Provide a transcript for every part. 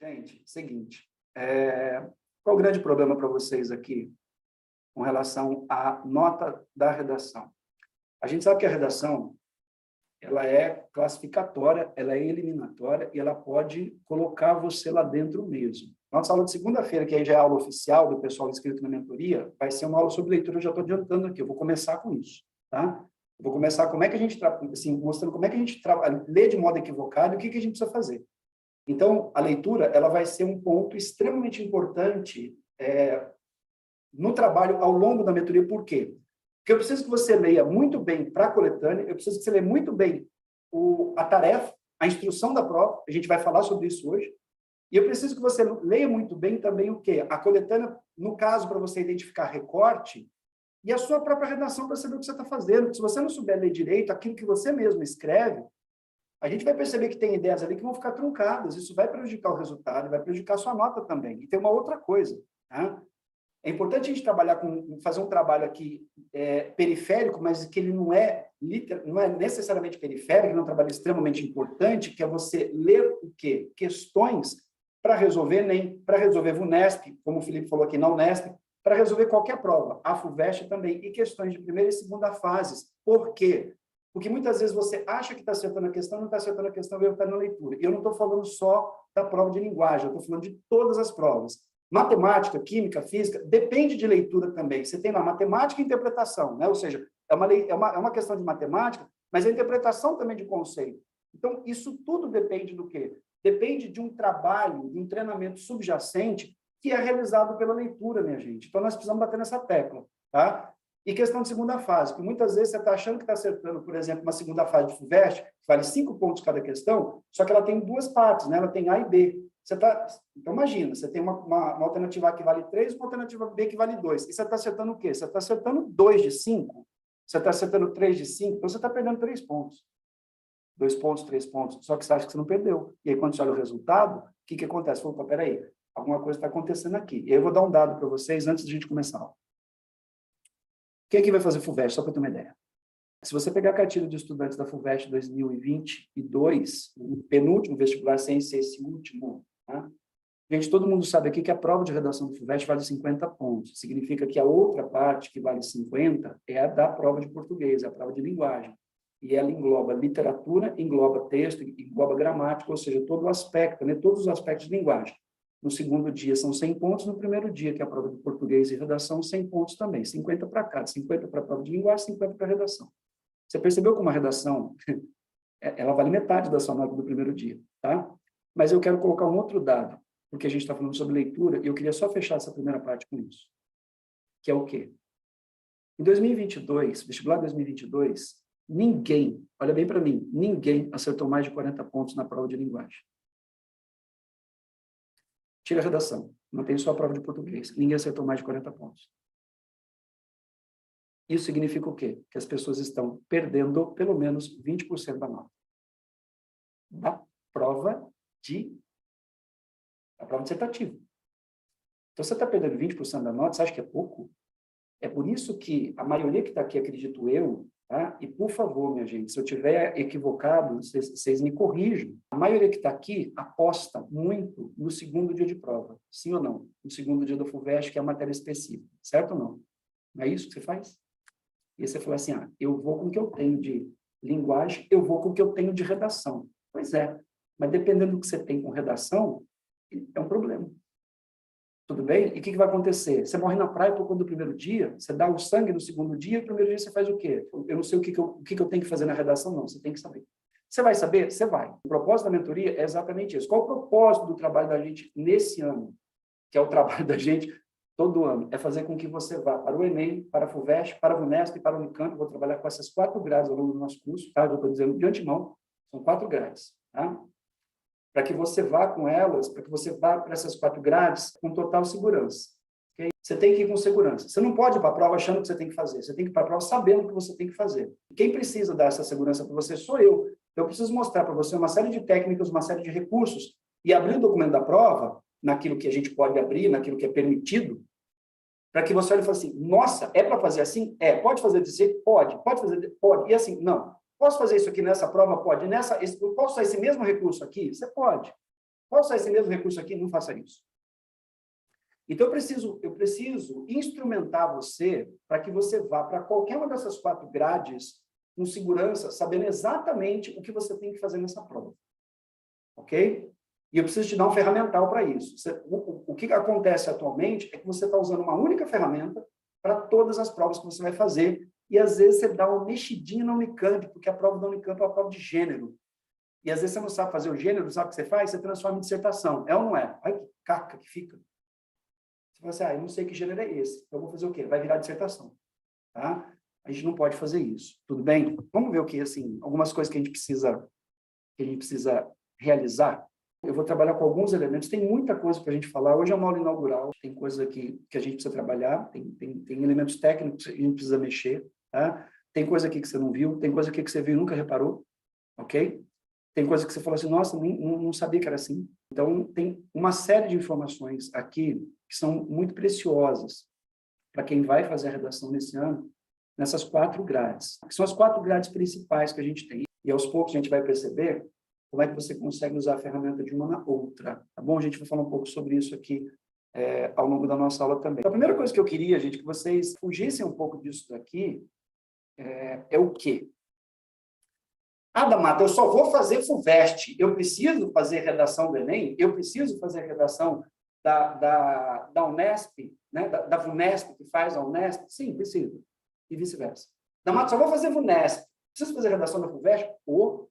Gente, seguinte, qual o grande problema para vocês aqui com relação à nota da redação? A gente sabe que a redação, ela é classificatória, ela é eliminatória e ela pode colocar você lá dentro mesmo. Nossa aula de segunda-feira, que aí já é a aula oficial do pessoal inscrito na mentoria, vai ser uma aula sobre leitura, eu já estou adiantando aqui, eu vou começar com isso, tá? Eu vou começar como é que a gente, assim, mostrando como é que a gente lê de modo equivocado e o que a gente precisa fazer. Então, a leitura, ela vai ser um ponto extremamente importante no trabalho ao longo da mentoria. Por quê? Porque eu preciso que você leia muito bem para a coletânea, eu preciso que você leia muito bem a tarefa, a instrução da prova, a gente vai falar sobre isso hoje, e eu preciso que você leia muito bem também o quê? A coletânea, no caso, para você identificar recorte, e a sua própria redação para saber o que você está fazendo. Porque se você não souber ler direito aquilo que você mesmo escreve, a gente vai perceber que tem ideias ali que vão ficar truncadas. Isso vai prejudicar o resultado, vai prejudicar a sua nota também. E tem uma outra coisa, tá? É importante a gente fazer um trabalho aqui periférico, mas que ele não é necessariamente periférico, ele é um trabalho extremamente importante, que é você ler o quê? Questões para resolver NEM, para resolver VUNESP, como o Felipe falou aqui, na Unesp, para resolver qualquer prova, a FUVEST também, e questões de primeira e segunda fases. Por quê? Porque muitas vezes você acha que está acertando a questão, não está acertando a questão, vai estar na leitura. E eu não estou falando só da prova de linguagem, eu estou falando de todas as provas. Matemática, química, física, depende de leitura também. Você tem lá matemática e interpretação, né? Ou seja, é uma questão de matemática, mas a interpretação também de conceito. Então, isso tudo depende do quê? Depende de um trabalho, de um treinamento subjacente que é realizado pela leitura, minha gente. Então, nós precisamos bater nessa tecla, tá? E questão de segunda fase, porque muitas vezes você está achando que está acertando, por exemplo, uma segunda fase de FUVEST, que vale 5 pontos cada questão, só que ela tem duas partes, né? Ela tem A e B. Então, imagina, você tem uma alternativa A que vale 3, uma alternativa B que vale 2. E você está acertando o quê? Você está acertando 2 de 5? Você está acertando 3 de 5? Então, você está perdendo 3 pontos. 2 pontos, 3 pontos. Só que você acha que você não perdeu. E aí, quando você olha o resultado, o que acontece? Opa, peraí, alguma coisa está acontecendo aqui. E aí, eu vou dar um dado para vocês antes de a gente começar a aula. Quem aqui vai fazer FUVEST? Só para ter uma ideia. Se você pegar a cartilha de estudantes da FUVEST 2022, o penúltimo vestibular, sem ser esse último, tá? Gente, todo mundo sabe aqui que a prova de redação do FUVEST vale 50 pontos. Significa que a outra parte, que vale 50, é a da prova de português, a prova de linguagem. E ela engloba literatura, engloba texto, engloba gramática, ou seja, todo o aspecto, né? Todos os aspectos de linguagem. No segundo dia são 100 pontos, no primeiro dia, que é a prova de português e redação, 100 pontos também. 50 para cada, 50 para a prova de linguagem, 50 para a redação. Você percebeu como a redação, ela vale metade da sua nota do primeiro dia, tá? Mas eu quero colocar um outro dado, porque a gente está falando sobre leitura, e eu queria só fechar essa primeira parte com isso. Que é o quê? Em 2022, vestibular 2022, ninguém, olha bem para mim, ninguém acertou mais de 40 pontos na prova de linguagem. Tira a redação, não tem só a prova de português. Ninguém acertou mais de 40 pontos. Isso significa o quê? Que as pessoas estão perdendo pelo menos 20% da nota. Da prova dissertativa. Então, você está perdendo 20% da nota, você acha que é pouco? É por isso que a maioria que está aqui, acredito eu, tá? E, por favor, minha gente, se eu estiver equivocado, vocês me corrijam. A maioria que está aqui aposta muito no segundo dia de prova. Sim ou não? No segundo dia do FUVEST, que é a matéria específica. Certo ou não? Não é isso que você faz? E você fala assim, eu vou com o que eu tenho de linguagem, eu vou com o que eu tenho de redação. Pois é, mas dependendo do que você tem com redação, é um problema. Tudo bem? E o que vai acontecer? Você morre na praia por conta do primeiro dia, você dá o sangue no segundo dia, e no primeiro dia você faz o quê? Eu não sei o que eu tenho que fazer na redação, não. Você tem que saber. Você vai saber? Você vai. O propósito da mentoria é exatamente isso. Qual o propósito do trabalho da gente nesse ano? Que é o trabalho da gente todo ano. É fazer com que você vá para o Enem, para a FUVEST, para a VUNESP e para a Unicamp. Eu vou trabalhar com essas 4 grades ao longo do nosso curso, tá? Eu estou dizendo de antemão, são 4 grades, tá? Para que você vá com elas, para que você vá para essas 4 grades com total segurança. Okay? Você tem que ir com segurança. Você não pode ir para a prova achando que você tem que fazer. Você tem que ir para a prova sabendo o que você tem que fazer. Quem precisa dar essa segurança para você sou eu. Eu preciso mostrar para você uma série de técnicas, uma série de recursos, e abrir o documento da prova, naquilo que a gente pode abrir, naquilo que é permitido, para que você olhe e fale assim, nossa, é para fazer assim? É. Pode fazer dizer? Pode. Pode fazer? Pode. E assim, não. Posso fazer isso aqui nessa prova? Pode. Posso usar esse mesmo recurso aqui? Você pode. Posso usar esse mesmo recurso aqui? Não faça isso. Então, eu preciso instrumentar você para que você vá para qualquer uma dessas 4 grades com segurança, sabendo exatamente o que você tem que fazer nessa prova. Ok? E eu preciso te dar um ferramental para isso. O que acontece atualmente é que você está usando uma única ferramenta para todas as provas que você vai fazer, e às vezes você dá uma mexidinha na Unicamp, porque a prova da Unicamp é uma prova de gênero. E às vezes você não sabe fazer o gênero, sabe o que você faz? Você transforma em dissertação. É ou não é? Olha que caca que fica. Você fala assim, eu não sei que gênero é esse. Então, eu vou fazer o quê? Vai virar dissertação. Tá? A gente não pode fazer isso. Tudo bem? Vamos ver o que, assim, algumas coisas que a gente precisa realizar. Eu vou trabalhar com alguns elementos. Tem muita coisa para a gente falar. Hoje é uma aula inaugural. Tem coisa que a gente precisa trabalhar. Tem elementos técnicos que a gente precisa mexer. Tá? Tem coisa aqui que você não viu. Tem coisa aqui que você viu e nunca reparou. Ok? Tem coisa que você falou assim, nossa, não sabia que era assim. Então, tem uma série de informações aqui que são muito preciosas para quem vai fazer a redação nesse ano, nessas 4 grades. Que são as 4 grades principais que a gente tem. E aos poucos a gente vai perceber como é que você consegue usar a ferramenta de uma na outra. Tá bom? A gente vai falar um pouco sobre isso aqui ao longo da nossa aula também. A primeira coisa que eu queria, gente, que vocês fugissem um pouco disso daqui, é o quê? Ah, Damata, eu só vou fazer FUVEST. Eu preciso fazer redação do Enem? Eu preciso fazer redação da Unesp, né? da VUNESP, que faz a Unesp? Sim, preciso. E vice-versa. Damata, só vou fazer VUNESP. Preciso fazer redação da FUVEST? Ou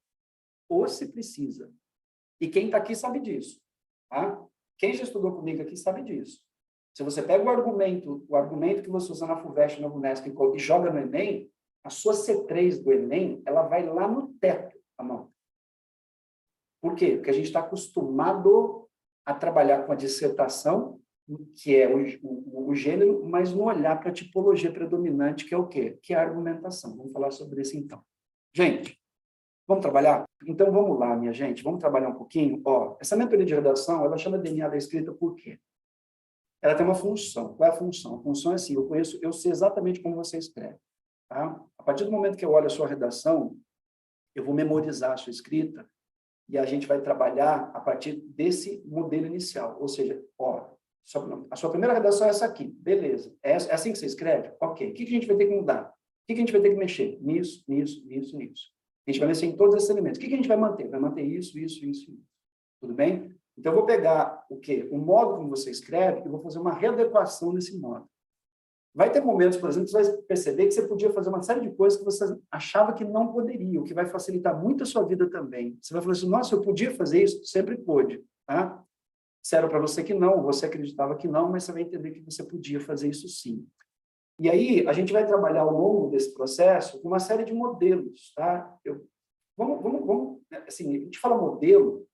se precisa. E quem está aqui sabe disso. Tá? Quem já estudou comigo aqui sabe disso. Se você pega o argumento que você usa na FUVEST, na VUNESP e joga no Enem, a sua C3 do Enem, ela vai lá no teto, a nota. Por quê? Porque a gente está acostumado a trabalhar com a dissertação, que é o gênero, mas não olhar para a tipologia predominante, que é o quê? Que é a argumentação. Vamos falar sobre isso, então. Gente, vamos trabalhar? Então, vamos lá, minha gente. Vamos trabalhar um pouquinho? Ó, essa mentoria de redação, ela chama DNA da escrita por quê? Ela tem uma função. Qual é a função? A função é assim, eu sei exatamente como você escreve. Tá? A partir do momento que eu olho a sua redação, eu vou memorizar a sua escrita e a gente vai trabalhar a partir desse modelo inicial. Ou seja, ó, a sua primeira redação é essa aqui. Beleza. É assim que você escreve? Ok. O que a gente vai ter que mudar? O que a gente vai ter que mexer? Nisso. A gente vai mexer em todos esses elementos. O que a gente vai manter? Vai manter isso. Tudo bem? Então, eu vou pegar o quê? O modo como você escreve e vou fazer uma readequação desse modo. Vai ter momentos, por exemplo, que você vai perceber que você podia fazer uma série de coisas que você achava que não poderia, o que vai facilitar muito a sua vida também. Você vai falar assim, nossa, eu podia fazer isso? Sempre pôde. Tá? Disseram para você que não, você acreditava que não, mas você vai entender que você podia fazer isso sim. E aí, a gente vai trabalhar ao longo desse processo com uma série de modelos. Tá? Vamos, assim, a gente fala modelo,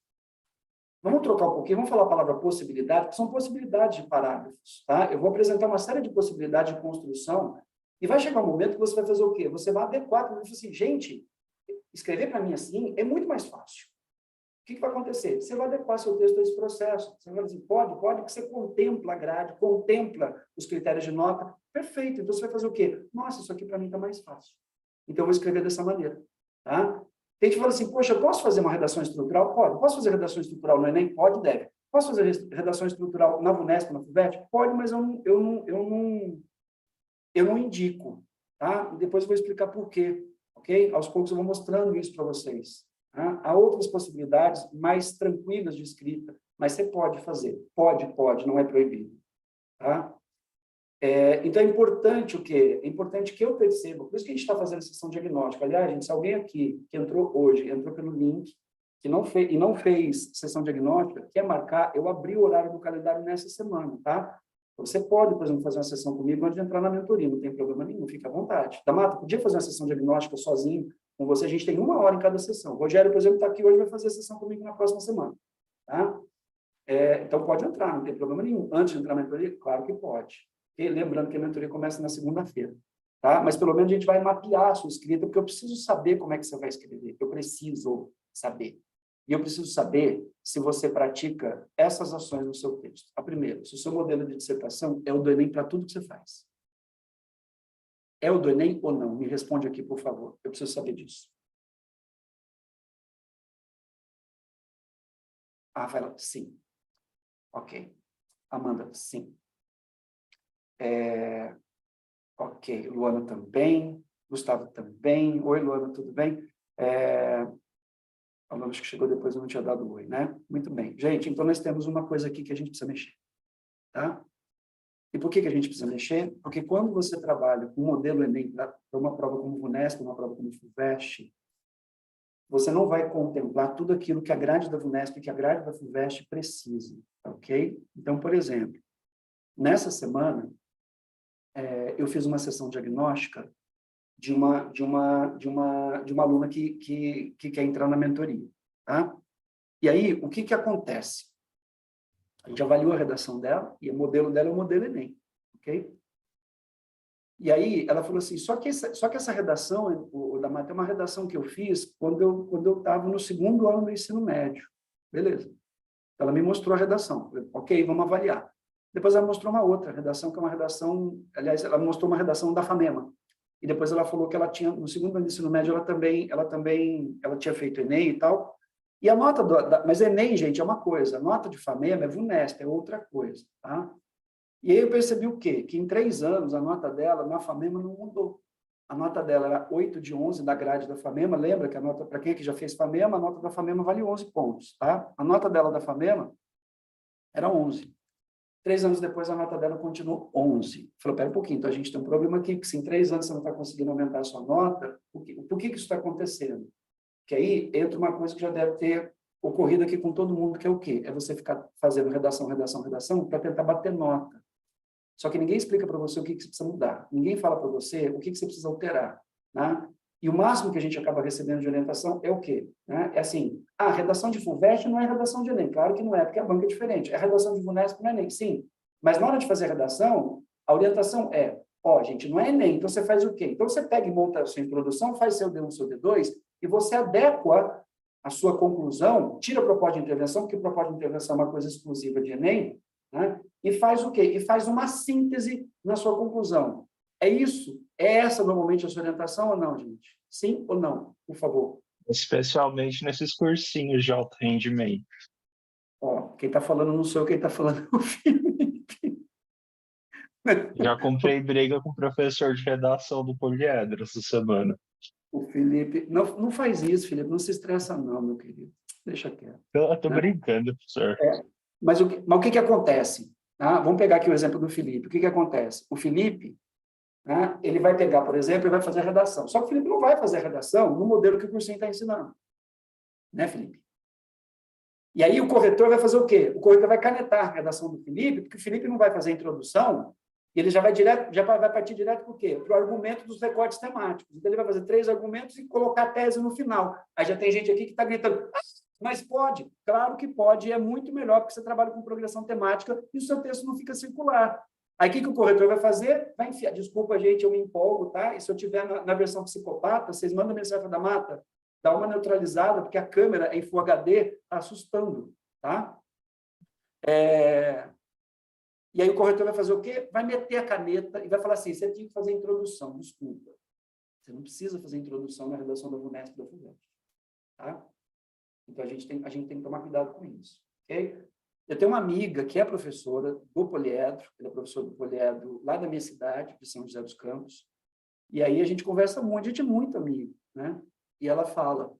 vamos trocar um pouquinho, vamos falar a palavra possibilidade, que são possibilidades de parágrafos. Tá? Eu vou apresentar uma série de possibilidades de construção e vai chegar um momento que você vai fazer o quê? Você vai adequar, você vai falar assim, gente, escrever para mim assim é muito mais fácil. O que vai acontecer? Você vai adequar seu texto a esse processo. Você vai dizer, pode, que você contempla a grade, contempla os critérios de nota. Perfeito. Então, você vai fazer o quê? Nossa, isso aqui para mim está mais fácil. Então, eu vou escrever dessa maneira. Tá? Tem gente que fala assim, poxa, eu posso fazer uma redação estrutural? Pode. Posso fazer redação estrutural no Enem? Pode, deve. Posso fazer redação estrutural na VUNESP, na FUVEST? Pode, mas eu não indico. Tá? E depois eu vou explicar por quê. Ok? Aos poucos eu vou mostrando isso para vocês. Tá? Há outras possibilidades mais tranquilas de escrita, mas você pode fazer. Pode, não é proibido. Tá? Então, é importante o quê? É importante que eu perceba, por isso que a gente está fazendo a sessão diagnóstica. Aliás, gente, se alguém aqui que entrou hoje, entrou pelo link, que não fez sessão diagnóstica, quer marcar, eu abri o horário do calendário nessa semana, tá? Você pode, por exemplo, fazer uma sessão comigo antes de entrar na mentoria, não tem problema nenhum, fica à vontade. Damata, podia fazer uma sessão diagnóstica sozinho, com você? A gente tem 1 hora em cada sessão. O Rogério, por exemplo, está aqui hoje, vai fazer a sessão comigo na próxima semana, tá? Então, pode entrar, não tem problema nenhum. Antes de entrar na mentoria, claro que pode. E lembrando que a mentoria começa na segunda-feira, tá? Mas pelo menos a gente vai mapear a sua escrita, porque eu preciso saber como é que você vai escrever. Eu preciso saber. E eu preciso saber se você pratica essas ações no seu texto. A primeira, se o seu modelo de dissertação é o do Enem para tudo que você faz. É o do Enem ou não? Me responde aqui, por favor. Eu preciso saber disso. A Rafaela, sim. Ok. Amanda, sim. Ok. Luana também. Gustavo também. Oi, Luana, tudo bem? A Luana acho que chegou depois, eu não tinha dado oi, né? Muito bem. Gente, então nós temos uma coisa aqui que a gente precisa mexer, tá? E por que a gente precisa mexer? Porque quando você trabalha com o modelo Enem para uma prova como o VUNESP, uma prova como o FUVEST, você não vai contemplar tudo aquilo que a grade da VUNESP e que a grade da FUVEST precisa, ok? Então, por exemplo, nessa semana, eu fiz uma sessão diagnóstica de uma aluna que quer entrar na mentoria, tá? E aí, o que acontece? A gente avaliou a redação dela e o modelo dela é o modelo Enem, ok? E aí ela falou assim, só que essa redação, o da Mata, é uma redação que eu fiz quando eu estava no segundo ano do ensino médio. Beleza. Ela me mostrou a redação. Falei, ok, vamos avaliar. Depois ela mostrou uma outra redação, que é uma redação, aliás, ela mostrou uma redação da FAMEMA. E depois ela falou que ela tinha, no segundo ano do ensino médio, ela tinha feito Enem e tal. E a nota, mas Enem, gente, é uma coisa, a nota de FAMEMA é VUNESP, é outra coisa, tá? E aí eu percebi o quê? Que em 3 anos a nota dela na FAMEMA não mudou. A nota dela era 8 de 11 da grade da FAMEMA. Lembra que a nota, para quem que já fez FAMEMA, a nota da FAMEMA vale 11 pontos, tá? A nota dela da FAMEMA era 11. 3 anos depois, a nota dela continuou 11. Falei, pera um pouquinho, então a gente tem um problema aqui, que se em 3 anos você não está conseguindo aumentar a sua nota, por que isso está acontecendo? Que aí entra uma coisa que já deve ter ocorrido aqui com todo mundo, que é o quê? É você ficar fazendo redação para tentar bater nota. Só que ninguém explica para você o que você precisa mudar. Ninguém fala para você o que você precisa alterar. Né? E o máximo que a gente acaba recebendo de orientação é o quê? Né? É assim, a redação de FUVEST não é redação de Enem. Claro que não é, porque a banca é diferente. É redação de VUNESP não é Enem, sim. Mas na hora de fazer a redação, a orientação é, gente, não é Enem, então você faz o quê? Então você pega e monta a sua introdução, faz seu D1, seu D2, e você adequa a sua conclusão, tira a proposta de intervenção, porque a proposta de intervenção é uma coisa exclusiva de Enem, né? E faz o quê? E faz uma síntese na sua conclusão. É isso? É essa normalmente a sua orientação ou não, gente? Sim ou não? Por favor. Especialmente nesses cursinhos de alto rendimento. Quem está falando não sou eu, quem está falando é o Felipe. Já comprei briga com o professor de redação do Poliedro essa semana. O Felipe... Não faz isso, Felipe. Não se estressa não, meu querido. Deixa quieto. Eu tô Né? brincando, professor. Mas o que acontece? Vamos pegar aqui o exemplo do Felipe. O que acontece? O Felipe, né, ele vai pegar, por exemplo, e vai fazer a redação. Só que o Felipe não vai fazer a redação no modelo que o cursinho está ensinando. Né, Felipe? E aí o corretor vai fazer o quê? O corretor vai canetar a redação do Felipe, porque o Felipe não vai fazer a introdução, e ele já vai partir direto para o quê? Para o argumento dos recortes temáticos. Então, ele vai fazer 3 argumentos e colocar a tese no final. Aí já tem gente aqui que está gritando, mas pode. Claro que pode, e é muito melhor, porque você trabalha com progressão temática e o seu texto não fica circular. Aí, o que o corretor vai fazer? Vai enfiar. Desculpa, gente, eu me empolgo, tá? E se eu tiver na versão psicopata, vocês mandam mensagem da Mata, dá uma neutralizada, porque a câmera em Full HD está assustando, tá? E aí o corretor vai fazer o quê? Vai meter a caneta e vai falar assim, você tinha que fazer a introdução, desculpa. Você não precisa fazer a introdução na redação da VUNESP da FUVEST, tá? Então, a gente tem que tomar cuidado com isso, ok? Eu tenho uma amiga que é professora do Poliedro, ela é professora do Poliedro lá da minha cidade, de São José dos Campos, e aí a gente conversa muito, a gente é muito amigo, né? E ela fala,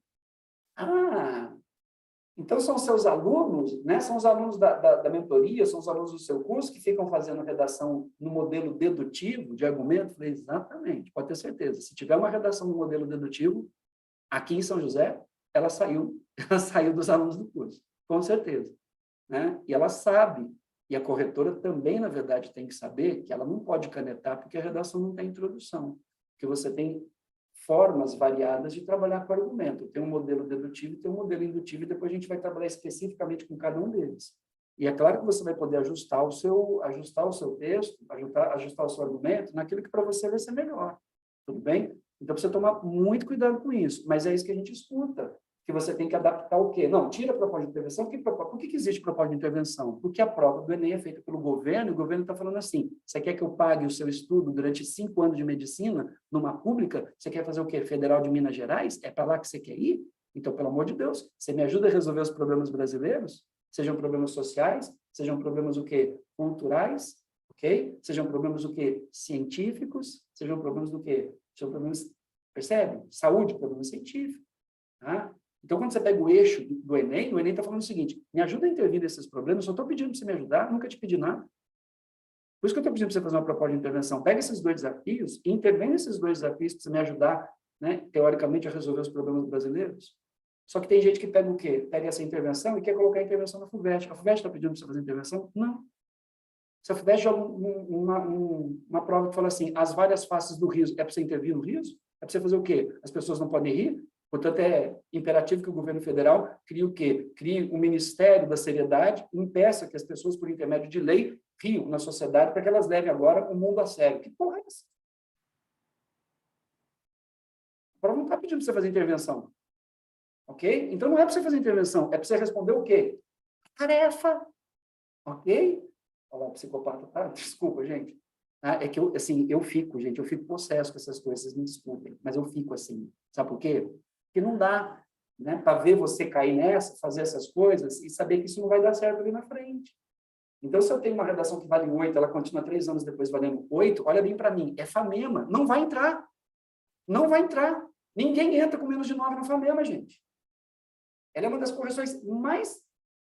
então são seus alunos, né? São os alunos da mentoria, são os alunos do seu curso que ficam fazendo redação no modelo dedutivo de argumento? Eu falei, exatamente, pode ter certeza. Se tiver uma redação no modelo dedutivo, aqui em São José, ela saiu dos alunos do curso, com certeza. Né? E ela sabe, e a corretora também, na verdade, tem que saber que ela não pode canetar porque a redação não tem introdução, porque você tem formas variadas de trabalhar com argumento. Tem um modelo dedutivo e tem um modelo indutivo, e depois a gente vai trabalhar especificamente com cada um deles. E é claro que você vai poder ajustar o seu texto, ajustar o seu argumento naquilo que para você vai ser melhor. Tudo bem? Então, precisa tomar muito cuidado com isso. Mas é isso que a gente escuta, que você tem que adaptar o quê? Não, tira a proposta de intervenção. Por que existe proposta de intervenção? Porque a prova do Enem é feita pelo governo, e o governo está falando assim, você quer que eu pague o seu estudo durante 5 anos de medicina numa pública? Você quer fazer o quê? Federal de Minas Gerais? É para lá que você quer ir? Então, pelo amor de Deus, você me ajuda a resolver os problemas brasileiros? Sejam problemas sociais, sejam problemas o quê? Culturais, ok? Sejam problemas o quê? Científicos, sejam problemas do quê? Sejam problemas, percebe? Saúde, problema científico, tá? Então, quando você pega o eixo do Enem, o Enem está falando o seguinte, me ajuda a intervir nesses problemas, só estou pedindo para você me ajudar, nunca te pedi nada. Por isso que eu estou pedindo para você fazer uma proposta de intervenção. Pega esses dois desafios e intervém nesses dois desafios para você me ajudar, né, teoricamente, a resolver os problemas brasileiros. Só que tem gente que pega o quê? Pega essa intervenção e quer colocar a intervenção na FUVEST. A FUVEST está pedindo para você fazer intervenção? Não. Se a FUVEST joga uma prova que fala assim, as várias faces do riso, é para você intervir no riso? É para você fazer o quê? As pessoas não podem rir? Portanto, é imperativo que o governo federal crie o quê? Crie um Ministério da Seriedade, impeça que as pessoas, por intermédio de lei, riam na sociedade para que elas levem agora o mundo a sério. Que porra é essa? A prova não está pedindo para você fazer intervenção. Ok? Então, não é para você fazer intervenção, é para você responder o quê? Tarefa. Ok? Olha lá, psicopata. Ah, desculpa, gente. É que eu, assim, eu fico possesso com essas coisas, vocês me desculpem, mas eu fico assim. Sabe por quê? Porque não dá, né, para ver você cair nessa, fazer essas coisas e saber que isso não vai dar certo ali na frente. Então, se eu tenho uma redação que vale 8, ela continua 3 anos depois valendo 8, olha bem para mim, é FAMEMA, não vai entrar. Não vai entrar. Ninguém entra com menos de 9 na FAMEMA, gente. Ela é uma das correções mais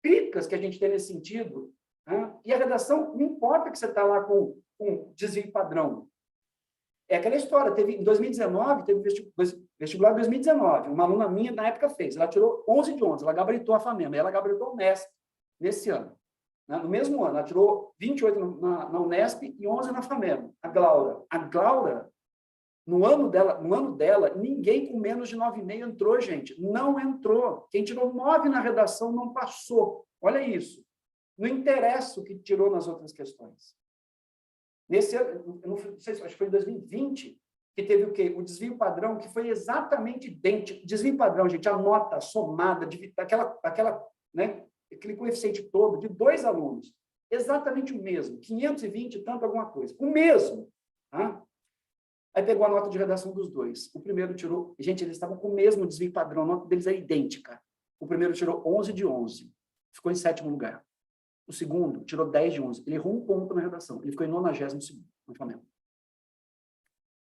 críticas que a gente tem nesse sentido. Né? E a redação, não importa que você está lá com desvio padrão. É aquela história, teve, em 2019, teve vestibular de 2019, uma aluna minha, na época, fez. Ela tirou 11 de 11, ela gabaritou a FAMEMA, e ela gabaritou o MESP nesse ano. Né? No mesmo ano, ela tirou 28 na Unesp e 11 na FAMEMA. A Glaura, no ano dela, ninguém com menos de 9,5 entrou, gente. Não entrou. Quem tirou 9 na redação não passou. Olha isso. Não interessa o que tirou nas outras questões. Nesse ano, eu não sei, acho que foi em 2020, que teve o quê? O desvio padrão, que foi exatamente idêntico. Desvio padrão, gente, a nota somada, né, aquele coeficiente todo de 2 alunos. Exatamente o mesmo. 520 e tanto alguma coisa. O mesmo. Tá? Aí pegou a nota de redação dos dois. O primeiro tirou... Gente, eles estavam com o mesmo desvio padrão, a nota deles é idêntica. O primeiro tirou 11 de 11. Ficou em 7º lugar. O segundo tirou 10 de 11. Ele errou 1 ponto na redação. Ele ficou em 92º no Flamengo.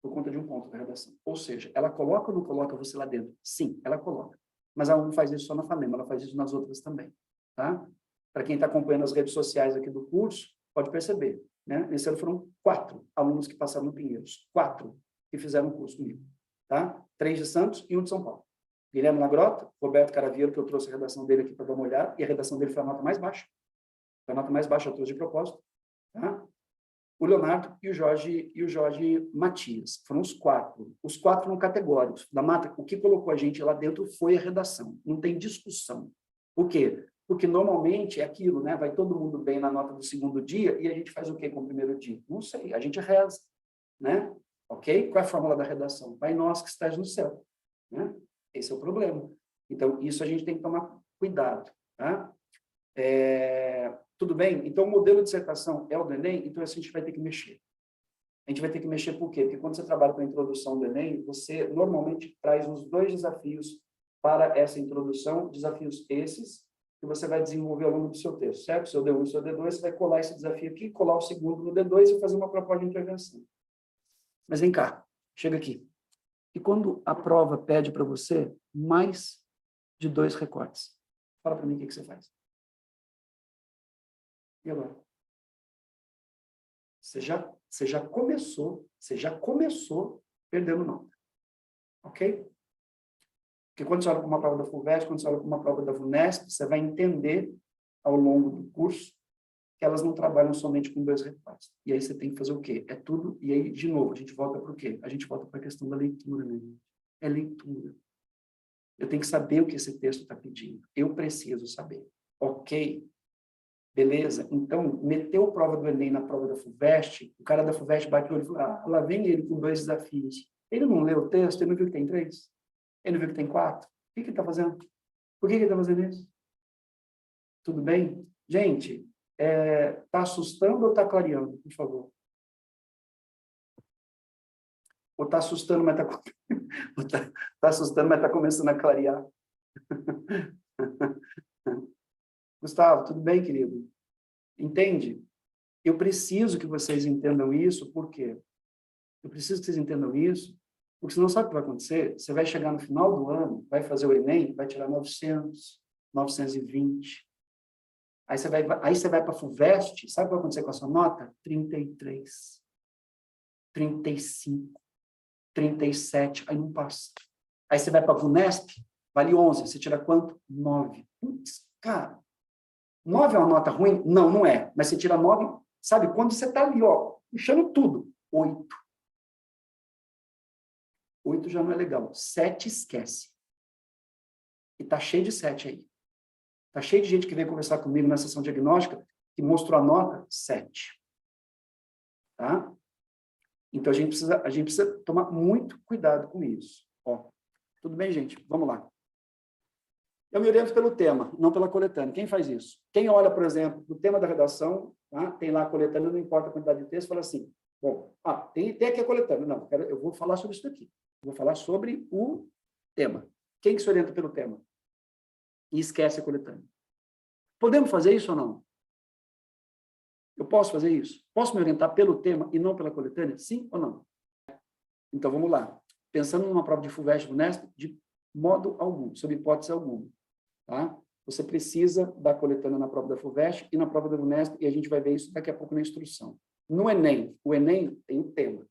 Por conta de 1 ponto na redação. Ou seja, ela coloca ou não coloca você lá dentro? Sim, ela coloca. Mas ela não faz isso só na FAMEMA, ela faz isso nas outras também. Tá? Para quem está acompanhando as redes sociais aqui do curso, pode perceber. Né? Nesse ano foram 4 alunos que passaram no Pinheiros. 4 que fizeram o curso comigo. Tá? 3 de Santos e 1 de São Paulo. Guilherme Lagrota, Roberto Caraviero, que eu trouxe a redação dele aqui para dar uma olhada, e a redação dele foi a nota mais baixa. Foi a nota mais baixa, eu trouxe de propósito. Tá? O Leonardo e o Jorge Matias. Foram os 4. Os 4 foram categóricos. Da Mata, o que colocou a gente lá dentro foi a redação. Não tem discussão. Por quê? Porque normalmente é aquilo, né? Vai todo mundo bem na nota do segundo dia e a gente faz o quê com o primeiro dia? Não sei, a gente reza, né? Ok? Qual é a fórmula da redação? Pai nosso que estás no céu. Né? Esse é o problema. Então, isso a gente tem que tomar cuidado. Tá? Tudo bem? Então, o modelo de dissertação é o do Enem, então a gente vai ter que mexer. A gente vai ter que mexer por quê? Porque quando você trabalha com a introdução do Enem, você normalmente traz os 2 desafios para essa introdução, desafios esses, que você vai desenvolver ao longo do seu texto, certo? Seu D1 e seu D2, você vai colar esse desafio aqui, colar o segundo no D2 e fazer uma proposta de intervenção. Mas vem cá, chega aqui. E quando a prova pede para você mais de 2 recortes? Fala para mim o que você faz. E agora? Você já começou perdendo nota. Ok? Porque quando você olha para uma prova da FUVEST, quando você olha para uma prova da VUNESP, você vai entender ao longo do curso que elas não trabalham somente com 2 recortes. E aí você tem que fazer o quê? É tudo, e aí, de novo, a gente volta para o quê? A gente volta para a questão da leitura, né? É leitura. Eu tenho que saber o que esse texto está pedindo. Eu preciso saber. Ok? Beleza? Então, meteu a prova do Enem na prova da FUVEST, o cara da FUVEST bate o olho e fala, lá vem ele com 2 desafios. Ele não leu o texto, ele não viu que tem 3? Ele não viu que tem 4? O que ele está fazendo? Por que ele está fazendo isso? Tudo bem? Gente, está assustando ou está clareando, por favor? Ou está assustando, mas está assustando, mas está começando a clarear? Gustavo, tudo bem, querido? Entende? Eu preciso que vocês entendam isso, por quê? Eu preciso que vocês entendam isso, porque senão sabe o que vai acontecer? Você vai chegar no final do ano, vai fazer o Enem, vai tirar 900, 920. Aí você vai para a FUVEST, sabe o que vai acontecer com a sua nota? 33, 35, 37, aí não passa. Aí você vai para a VUNESP, vale 11, você tira quanto? 9. Putz, cara, 9 é uma nota ruim? Não, não é. Mas você tira 9, sabe, quando você está ali, ó, puxando tudo, 8. 8 já não é legal. 7 esquece. E tá cheio de 7 aí. Tá cheio de gente que veio conversar comigo na sessão diagnóstica que mostrou a nota 7. Tá? Então, a gente precisa tomar muito cuidado com isso. Ó, tudo bem, gente? Vamos lá. Eu me oriento pelo tema, não pela coletânea. Quem faz isso? Quem olha, por exemplo, do tema da redação, tá? Tem lá a coletânea, não importa a quantidade de texto, fala assim, bom, tem aqui a coletânea. Não, eu vou falar sobre isso aqui. Eu vou falar sobre o tema. Quem que se orienta pelo tema? E esquece a coletânea. Podemos fazer isso ou não? Eu posso fazer isso? Posso me orientar pelo tema e não pela coletânea? Sim ou não? Então, vamos lá. Pensando numa prova de FUVEST, VUNESP, de modo algum, sob hipótese alguma. Tá? Você precisa da coletânea na prova da FUVEST e na prova da VUNESP, e a gente vai ver isso daqui a pouco na instrução. No Enem, o Enem tem um tema.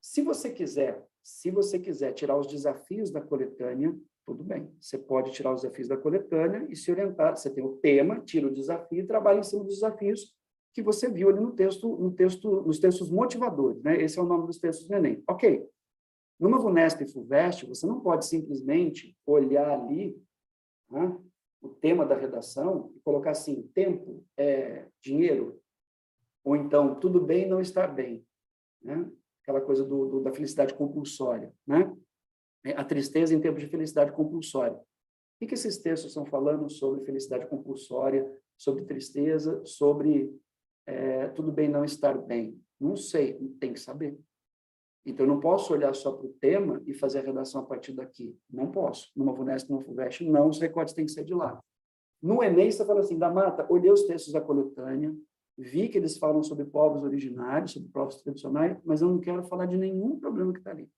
Se você quiser tirar os desafios da coletânea, tudo bem. Você pode tirar os desafios da coletânea e se orientar. Você tem o tema, tira o desafio e trabalha em cima dos desafios que você viu ali nos textos motivadores, né? Esse é o nome dos textos do Enem. Ok. Numa VUNESP e FUVEST, você não pode simplesmente olhar ali, né, o tema da redação e colocar assim, tempo, dinheiro, ou então, tudo bem não estar bem, né? Aquela coisa da felicidade compulsória, né? A tristeza em tempos de felicidade compulsória. O que esses textos estão falando sobre felicidade compulsória, sobre tristeza, sobre tudo bem não estar bem? Não sei, tem que saber. Então, eu não posso olhar só para o tema e fazer a redação a partir daqui. Não posso. Numa VUNESP, numa FUVEST, não, os recortes têm que ser de lá. No Enem, você fala assim, da Mata, olhei os textos da coletânea, vi que eles falam sobre povos originários, sobre povos tradicionais, mas eu não quero falar de nenhum problema que está ali.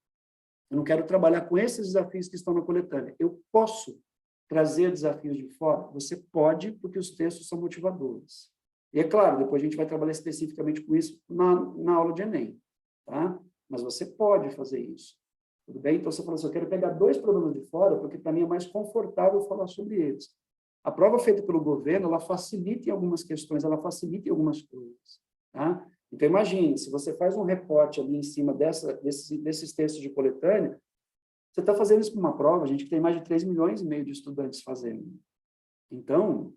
Eu não quero trabalhar com esses desafios que estão na coletânea. Eu posso trazer desafios de fora? Você pode, porque os textos são motivadores. E é claro, depois a gente vai trabalhar especificamente com isso na aula de Enem, tá? Mas você pode fazer isso. Tudo bem? Então, você fala assim, eu quero pegar 2 problemas de fora, porque para mim é mais confortável falar sobre eles. A prova feita pelo governo, ela facilita em algumas questões, ela facilita em algumas coisas. Tá? Então, imagine, se você faz um recorte ali em cima desses textos de coletânea, você está fazendo isso para uma prova, gente, que tem mais de 3,5 milhões de estudantes fazendo. Então,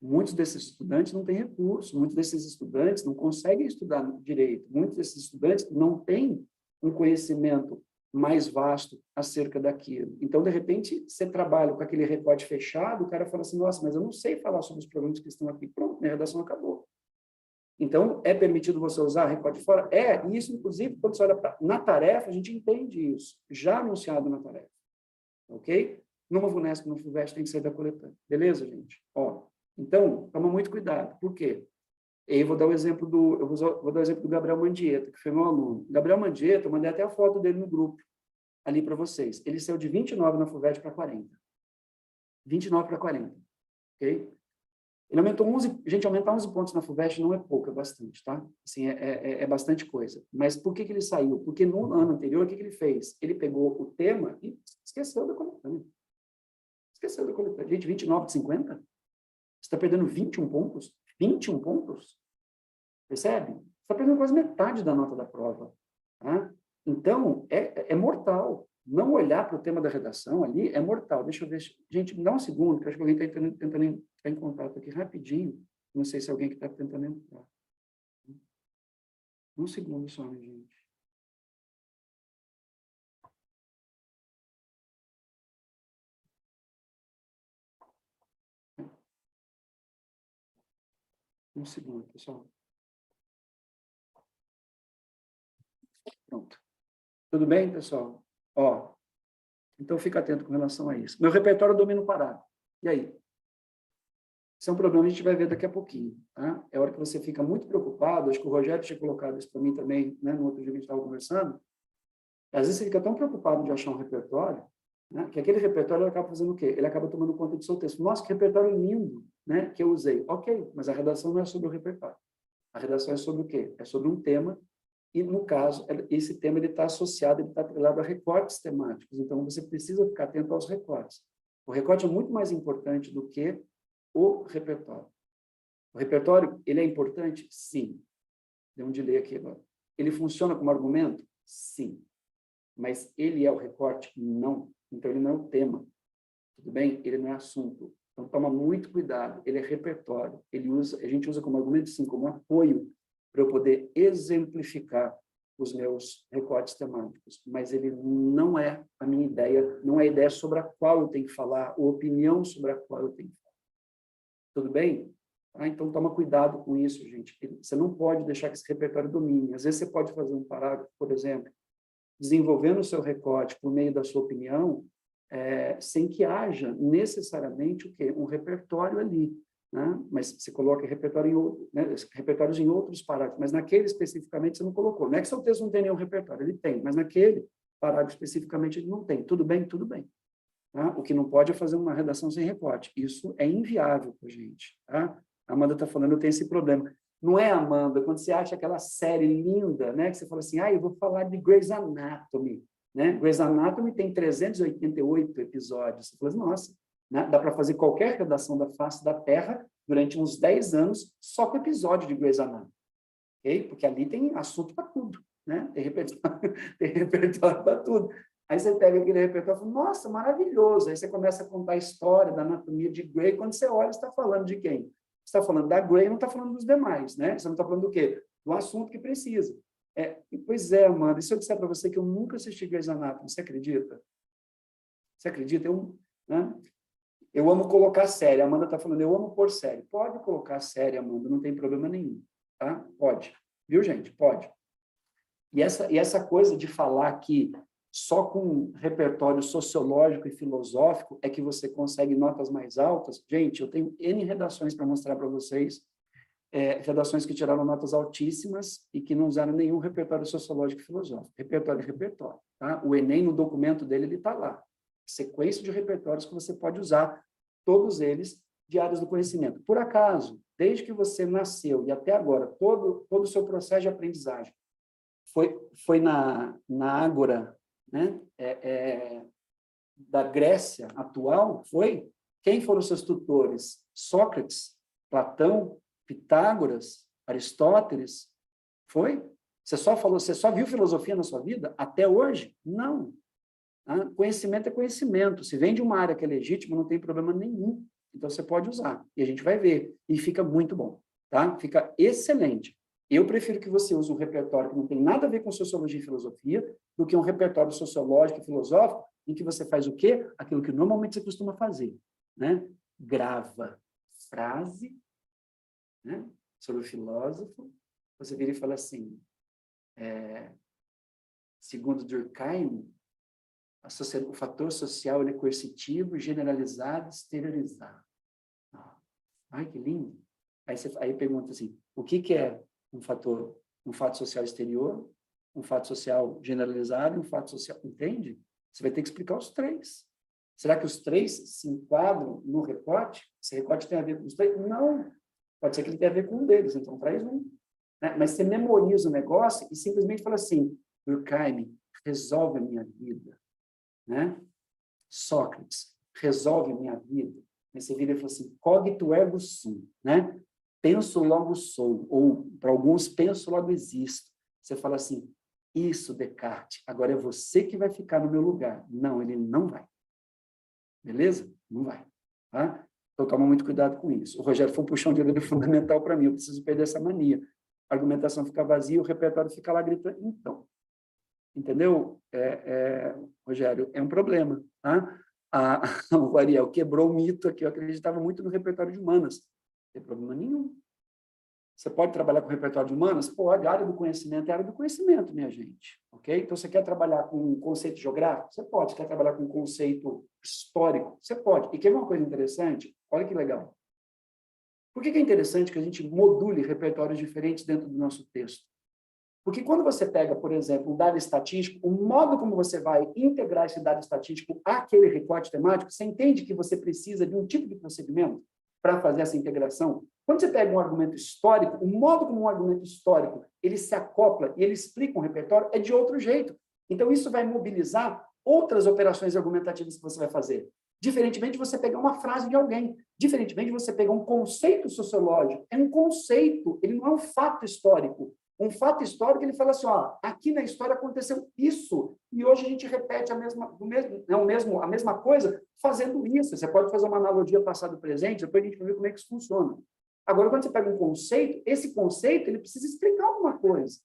muitos desses estudantes não têm recurso, muitos desses estudantes não conseguem estudar direito, muitos desses estudantes não têm um conhecimento mais vasto acerca daquilo. Então, de repente, você trabalha com aquele recorte fechado, o cara fala assim, nossa, mas eu não sei falar sobre os problemas que estão aqui. Pronto, minha redação acabou. Então, é permitido você usar recorte fora? E isso, inclusive, quando você olha na tarefa, a gente entende isso, já anunciado na tarefa. Ok? Numa VUNESP, no FUVEST, tem que ser da coletânea. Beleza, gente? Ó, então, toma muito cuidado. Por quê? E eu vou dar o exemplo do Gabriel Mandieta, que foi meu aluno. Gabriel Mandieta, eu mandei até a foto dele no grupo, ali para vocês. Ele saiu de 29 na FUVEST para 40. 29 para 40. Ok? Ele aumentou 11... Gente, aumentar 11 pontos na FUVEST não é pouco, é bastante, tá? Assim, é bastante coisa. Mas por que ele saiu? Porque no ano anterior, o que ele fez? Ele pegou o tema e esqueceu da coletânea. Esqueceu da coletânea. Gente, 29 de 50? Você está perdendo 21 pontos? 21 pontos? Percebe? Você está perdendo quase metade da nota da prova. Tá? Então, é mortal. Não olhar para o tema da redação ali é mortal. Deixa eu ver. Gente, me dá um segundo, que eu acho que alguém está tentando entrar em contato aqui rapidinho. Não sei se é alguém que está tentando entrar. Um segundo só, minha gente. Um segundo, pessoal. Pronto. Tudo bem, pessoal? Ó, então fica atento com relação a isso. Meu repertório eu domino parado. E aí? Isso é um problema que a gente vai ver daqui a pouquinho. Tá? É hora que você fica muito preocupado, acho que o Rogério tinha colocado isso para mim também, né, no outro dia que a gente estava conversando, às vezes você fica tão preocupado de achar um repertório, né, que aquele repertório ele acaba fazendo o quê? Ele acaba tomando conta do seu texto. Nossa, que repertório lindo, né, que eu usei. Ok, mas a redação não é sobre o repertório. A redação é sobre o quê? É sobre um tema e, no caso, esse tema está associado, ele está atrelado a recortes temáticos. Então, você precisa ficar atento aos recortes. O recorte é muito mais importante do que o repertório. O repertório, ele é importante? Sim. Deu um delay aqui agora. Ele funciona como argumento? Sim. Mas ele é o recorte? Não. Então, ele não é o tema. Tudo bem? Ele não é assunto. Então, toma muito cuidado. Ele é repertório. A gente usa como argumento, sim, como apoio para eu poder exemplificar os meus recortes temáticos. Mas ele não é a minha ideia, não é a ideia sobre a qual eu tenho que falar, ou opinião sobre a qual eu tenho que falar. Tudo bem? Então, toma cuidado com isso, gente. Você não pode deixar que esse repertório domine. Às vezes, você pode fazer um parágrafo, por exemplo, desenvolvendo o seu recorte por meio da sua opinião, sem que haja necessariamente o quê? Um repertório ali. Né? Mas você coloca repertório repertórios em outros parágrafos, mas naquele especificamente você não colocou. Não é que seu texto não tem nenhum repertório, ele tem, mas naquele parágrafo especificamente ele não tem. Tudo bem? Tudo bem. Tá? O que não pode é fazer uma redação sem recorte. Isso é inviável para a gente. Tá? A Amanda está falando, eu tenho esse problema. Não é, Amanda, quando você acha aquela série linda, né, que você fala assim, eu vou falar de Grey's Anatomy. Né? Grey's Anatomy tem 388 episódios. Você fala assim, nossa, né? Dá para fazer qualquer redação da face da Terra durante uns 10 anos só com episódio de Grey's Anatomy. Okay? Porque ali tem assunto para tudo. Né? Tem repertório para tudo. Aí você pega aquele repertório e fala, nossa, maravilhoso. Aí você começa a contar a história da anatomia de Grey. Quando você olha, você está falando de quem? Você está falando da Grey, não está falando dos demais, né? Você não está falando do quê? Do assunto que precisa. Pois é, Amanda, e se eu disser para você que eu nunca assisti Grey's Anatomy, você acredita? Você acredita? Eu amo colocar série. A Amanda está falando, eu amo pôr série. Pode colocar série, Amanda, não tem problema nenhum. Tá? Pode. Viu, gente? Pode. E essa coisa de falar que só com repertório sociológico e filosófico é que você consegue notas mais altas. Gente, eu tenho N redações para mostrar para vocês, redações que tiraram notas altíssimas e que não usaram nenhum repertório sociológico e filosófico. Repertório é repertório. Tá? O Enem, no documento dele, ele está lá. Sequência de repertórios que você pode usar, todos eles de áreas do conhecimento. Por acaso, desde que você nasceu e até agora, todo o seu processo de aprendizagem foi na Ágora, né? Da Grécia atual, foi? Quem foram seus tutores? Sócrates, Platão, Pitágoras, Aristóteles? Foi? Você só viu filosofia na sua vida? Até hoje? Não. Conhecimento é conhecimento. Se vem de uma área que é legítima, não tem problema nenhum. Então, você pode usar. E a gente vai ver. E fica muito bom. Tá? Fica excelente. Eu prefiro que você use um repertório que não tem nada a ver com sociologia e filosofia do que um repertório sociológico e filosófico em que você faz o quê? Aquilo que normalmente você costuma fazer. Né? Grava frase, né? Sobre o filósofo. Você vira e fala assim, segundo Durkheim, o fator social ele é coercitivo, generalizado, exteriorizado. Ai, que lindo! Aí pergunta assim, o que é um fato social exterior, um fato social generalizado e um fato social... Entende? Você vai ter que explicar os três. Será que os três se enquadram no recorte? Esse recorte tem a ver com os três? Não. Pode ser que ele tenha a ver com um deles, então traz um. Né? Mas você memoriza o negócio e simplesmente fala assim, Durkheim, resolve a minha vida. Né? Sócrates, resolve a minha vida. Aí você vira e fala assim, cogito ergo sum, né? Penso, logo sou, ou para alguns, penso, logo existo. Você fala assim, isso, Descartes, agora é você que vai ficar no meu lugar. Não, ele não vai. Beleza? Não vai. Tá? Então, toma muito cuidado com isso. O Rogério foi um puxão de orelha fundamental para mim, eu preciso perder essa mania. A argumentação fica vazia, o repertório fica lá gritando. Então, entendeu, Rogério? É um problema. Tá? O Ariel quebrou o mito aqui, eu acreditava muito no repertório de humanas. Não tem problema nenhum. Você pode trabalhar com repertório de humanas? Pode. A área do conhecimento é a área do conhecimento, minha gente. Ok? Então, você quer trabalhar com um conceito geográfico? Você pode. Você quer trabalhar com um conceito histórico? Você pode. E quer ver uma coisa interessante? Olha que legal. Por que é interessante que a gente module repertórios diferentes dentro do nosso texto? Porque quando você pega, por exemplo, um dado estatístico, o modo como você vai integrar esse dado estatístico àquele recorte temático, você entende que você precisa de um tipo de procedimento para fazer essa integração? Quando você pega um argumento histórico, o modo como um argumento histórico ele se acopla e ele explica um repertório é de outro jeito. Então, isso vai mobilizar outras operações argumentativas que você vai fazer. Diferentemente de você pegar uma frase de alguém, diferentemente de você pegar um conceito sociológico. É um conceito, ele não é um fato histórico. Um fato histórico, ele fala assim, ó, aqui na história aconteceu isso, e hoje a gente repete a mesma coisa fazendo isso. Você pode fazer uma analogia passado-presente, depois a gente vai ver como é que isso funciona. Agora, quando você pega um conceito, esse conceito ele precisa explicar alguma coisa.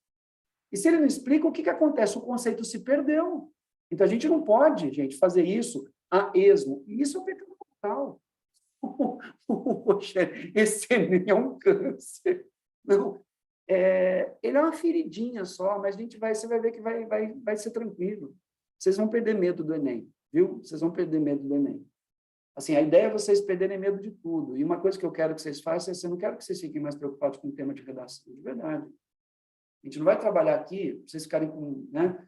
E se ele não explica, o que acontece? O conceito se perdeu. Então, a gente não pode, gente, fazer isso a esmo. E isso é um pecado mortal. Poxa, esse nem é um câncer. Não. Ele é uma feridinha só, mas você vai ver que vai ser tranquilo. Vocês vão perder medo do Enem, viu? Vocês vão perder medo do Enem. Assim, a ideia é vocês perderem medo de tudo. E uma coisa que eu quero que vocês façam é eu não quero que vocês fiquem mais preocupados com o tema de redação, de verdade. A gente não vai trabalhar aqui para vocês ficarem com, né?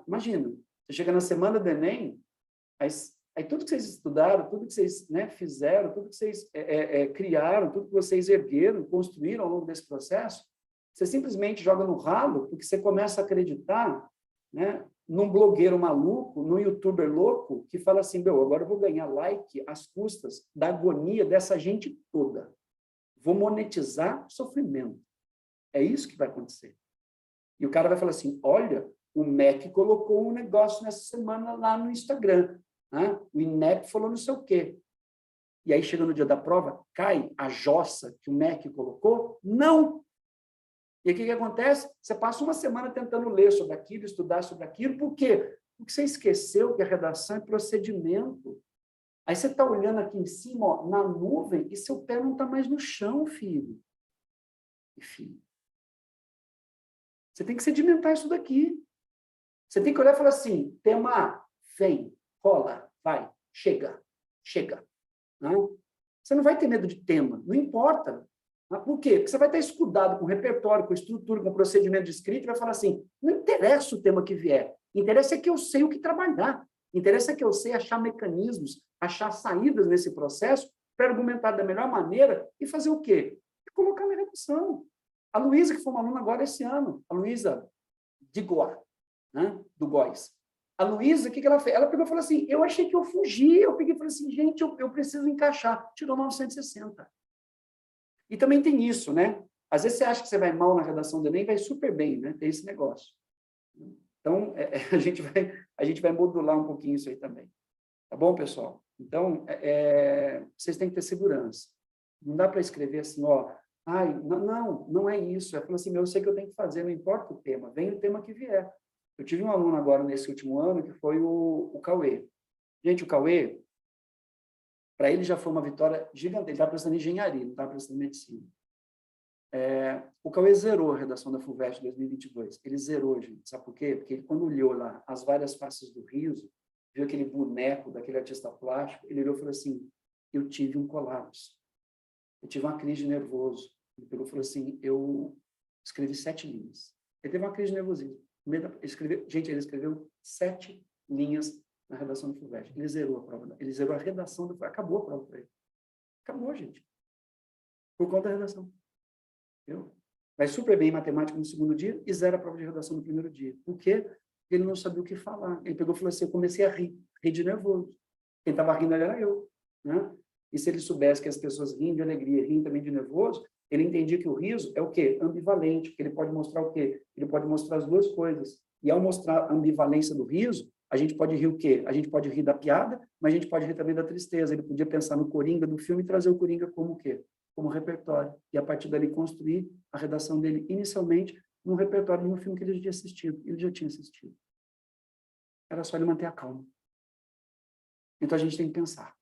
Imagina, você chega na semana do Enem, aí tudo que vocês estudaram, tudo que vocês, né, fizeram, tudo que vocês criaram, tudo que vocês ergueram, construíram ao longo desse processo, você simplesmente joga no ralo, porque você começa a acreditar, né, num blogueiro maluco, num youtuber louco, que fala assim, agora eu vou ganhar like às custas da agonia dessa gente toda. Vou monetizar sofrimento. É isso que vai acontecer. E o cara vai falar assim, olha, o MEC colocou um negócio nessa semana lá no Instagram. Né? O INEP falou não sei o quê. E aí, chega no dia da prova, cai a jossa que o MEC colocou? Não! E aí, o que acontece? Você passa uma semana tentando ler sobre aquilo, estudar sobre aquilo. Por quê? Porque você esqueceu que a redação é procedimento. Aí você está olhando aqui em cima, ó, na nuvem, e seu pé não está mais no chão, filho. Enfim. Você tem que sedimentar isso daqui. Você tem que olhar e falar assim, tema A, vem, rola, vai, chega. Não? Você não vai ter medo de tema, não importa. Por quê? Porque você vai estar escudado com repertório, com estrutura, com procedimento de escrita, e vai falar assim, não interessa o tema que vier, interessa é que eu sei o que trabalhar, interessa é que eu sei achar mecanismos, achar saídas nesse processo para argumentar da melhor maneira e fazer o quê? Colocar na redação. A Luísa, que foi uma aluna agora esse ano, a Luísa de Goa, né? Do Góis. A Luísa, o que ela fez? Ela pegou e falou assim, eu achei que eu fugi, eu peguei e falei assim, gente, eu preciso encaixar. Tirou 960. E também tem isso, né? Às vezes você acha que você vai mal na redação do Enem, vai super bem, né? Tem esse negócio. Então, a gente vai modular um pouquinho isso aí também. Tá bom, pessoal? Então, vocês têm que ter segurança. Não dá para escrever assim, ó, ai, não é isso. É falar assim, eu sei que eu tenho que fazer, não importa o tema, vem o tema que vier. Eu tive um aluno agora nesse último ano que foi o Cauê. Gente, o Cauê, para ele já foi uma vitória gigante. Ele estava prestando engenharia, não estava prestando medicina. O Cauê zerou a redação da FUVEST 2022. Ele zerou, gente. Sabe por quê? Porque ele, quando olhou lá as várias faces do riso, viu aquele boneco daquele artista plástico, ele olhou e falou assim, eu tive um colapso. Eu tive uma crise de nervoso. Ele pegou e falou assim, eu escrevi 7 linhas. Ele teve uma crise de nervosismo. Gente, ele escreveu 7 linhas na redação do FUVEST. Ele zerou a prova. Ele zerou a redação do FUVEST. Acabou a prova para ele. Acabou, gente. Por conta da redação. Entendeu? Vai super bem em matemática no segundo dia e zera a prova de redação no primeiro dia. Por quê? Porque ele não sabia o que falar. Ele pegou e falou assim, eu comecei a rir de nervoso. Quem estava rindo ali era eu. Né? E se ele soubesse que as pessoas riem de alegria, riem também de nervoso, ele entendia que o riso é o quê? Ambivalente, porque ele pode mostrar o quê? Ele pode mostrar as duas coisas. E ao mostrar a ambivalência do riso, a gente pode rir o quê? A gente pode rir da piada, mas a gente pode rir também da tristeza. Ele podia pensar no Coringa do filme e trazer o Coringa como o quê? Como repertório. E a partir dali construir a redação dele inicialmente num repertório de um filme que ele já tinha assistido. Ele já tinha assistido. Era só ele manter a calma. Então a gente tem que pensar.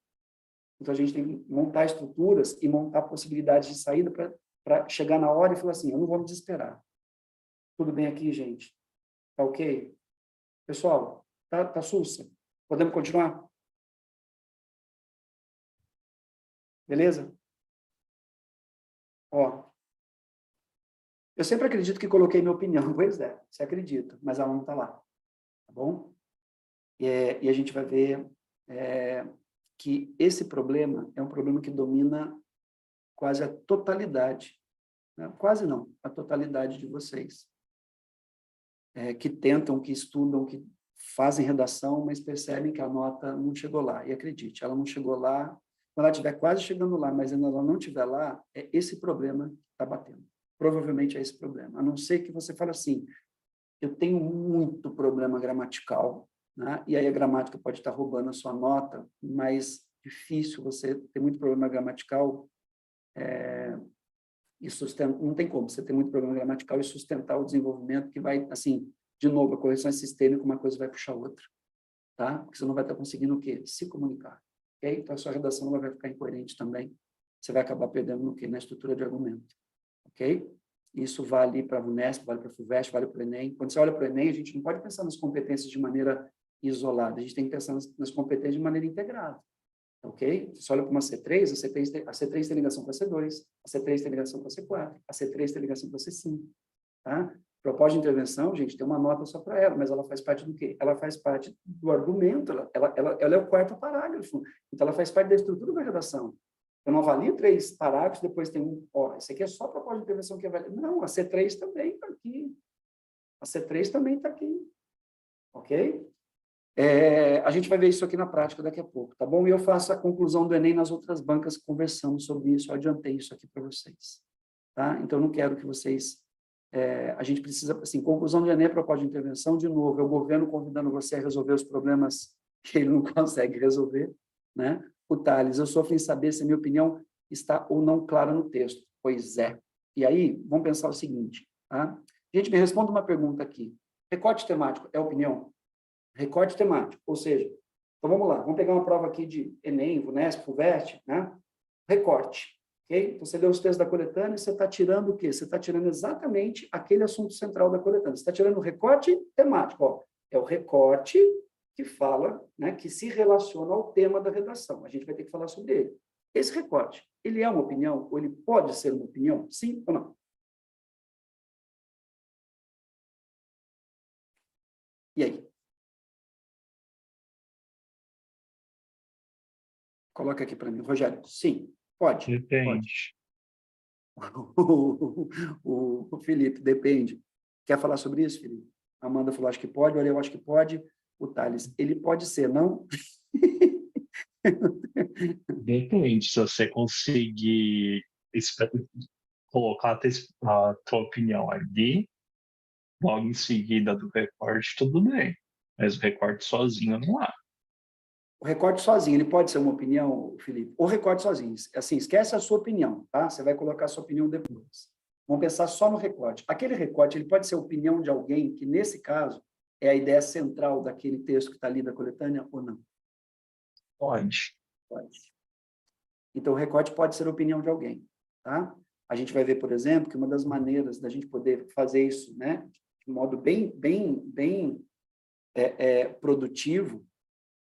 Então, a gente tem que montar estruturas e montar possibilidades de saída para chegar na hora e falar assim, eu não vou me desesperar. Tudo bem aqui, gente? Tá ok? Pessoal, tá sussa? Podemos continuar? Beleza? Ó, eu sempre acredito que coloquei minha opinião. Pois é, você acredita, mas ela não está lá. Tá bom? E a gente vai ver que esse problema é um problema que domina quase a totalidade, né? Quase não, a totalidade de vocês, que tentam, que estudam, que fazem redação, mas percebem que a nota não chegou lá. E acredite, ela não chegou lá. Quando ela estiver quase chegando lá, mas ainda ela não estiver lá, é esse problema que está batendo. Provavelmente é esse problema. A não ser que você fale assim, eu tenho muito problema gramatical, né? E aí a gramática pode estar roubando a sua nota, mas difícil você ter muito problema gramatical e sustentar, não tem como você ter muito problema gramatical e sustentar o desenvolvimento que vai, assim, de novo, a correção é sistêmica, uma coisa vai puxar a outra, tá? Porque você não vai estar conseguindo o quê? Se comunicar, ok? Então a sua redação ela vai ficar incoerente também, você vai acabar perdendo no quê? Na estrutura de argumento, ok? Isso vale para a Unesp, vale para a FUVEST, vale para o Enem. Quando você olha para o Enem, a gente não pode pensar nas competências de maneira isolada, a gente tem que pensar nas competências de maneira integrada, ok? Você olha para uma C3, a C3 tem ligação com a C2, a C3 tem ligação com a C4, a C3 tem ligação com a C5, tá? Proposta de intervenção, gente, tem uma nota só para ela, mas ela faz parte do quê? Ela faz parte do argumento, ela é o quarto parágrafo, então ela faz parte da estrutura da redação. Eu não avalio 3 parágrafos, depois tem um, ó, esse aqui é só a proposta de intervenção que avalia. Não, a C3 também está aqui. A C3 também está aqui. Ok? A gente vai ver isso aqui na prática daqui a pouco, tá bom? E eu faço a conclusão do Enem nas outras bancas, conversamos sobre isso, eu adiantei isso aqui para vocês. Tá? Então, eu não quero que vocês... a gente precisa, assim, conclusão do Enem, proposta de intervenção, de novo, é o governo convidando você a resolver os problemas que ele não consegue resolver, né? O Thales, eu sofro em saber se a minha opinião está ou não clara no texto. Pois é. E aí, vamos pensar o seguinte, tá? Gente, me responda uma pergunta aqui. Recorte temático é opinião? Recorte temático, ou seja, então vamos lá, vamos pegar uma prova aqui de Enem, Unesp, FUVEST, né? Recorte, ok? Então, você leu os textos da coletânea e você está tirando o quê? Você está tirando exatamente aquele assunto central da coletânea. Você está tirando o recorte temático, ó. É o recorte que fala, né, que se relaciona ao tema da redação. A gente vai ter que falar sobre ele. Esse recorte, ele é uma opinião ou ele pode ser uma opinião? Sim ou não? E aí? Coloca aqui para mim. Rogério, sim, pode. Depende. O Felipe, depende. Quer falar sobre isso, Felipe? A Amanda falou, acho que pode, o Ariel, acho que pode. O Thales, ele pode ser, não? Depende. Se você conseguir colocar a tua opinião ali, logo em seguida do recorte, tudo bem. Mas o recorte sozinho não há. O recorte sozinho, ele pode ser uma opinião, Felipe? O recorte sozinho, assim, esquece a sua opinião, tá? Você vai colocar a sua opinião depois. Vamos pensar só no recorte. Aquele recorte, ele pode ser a opinião de alguém que, nesse caso, é a ideia central daquele texto que está ali da coletânea ou não? Pode. Pode. Então, o recorte pode ser a opinião de alguém, tá? A gente vai ver, por exemplo, que uma das maneiras da gente poder fazer isso, né, de modo bem produtivo,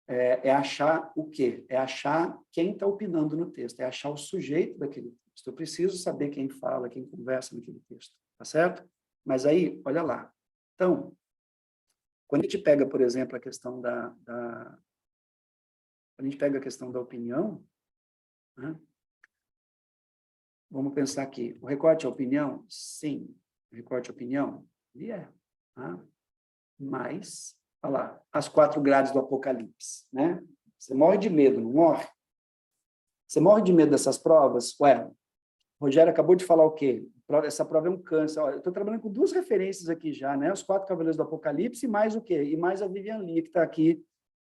é achar o quê? É achar quem está opinando no texto, é achar o sujeito daquele texto. Eu preciso saber quem fala, quem conversa naquele texto, tá certo? Mas aí, olha lá. Então, quando a gente pega, por exemplo, a questão quando a gente pega a questão da opinião, né? Vamos pensar aqui. O recorte é opinião? Sim. O recorte é opinião? Ele é. Tá? Mas, olha lá, as 4 grades do Apocalipse, né? Você morre de medo, não morre? Você morre de medo dessas provas? Ué, o Rogério acabou de falar o quê? Essa prova é um câncer. Olha, eu estou trabalhando com 2 referências aqui já, né? Os 4 Cavaleiros do Apocalipse e mais o quê? E mais a Vivian Lee, que está aqui,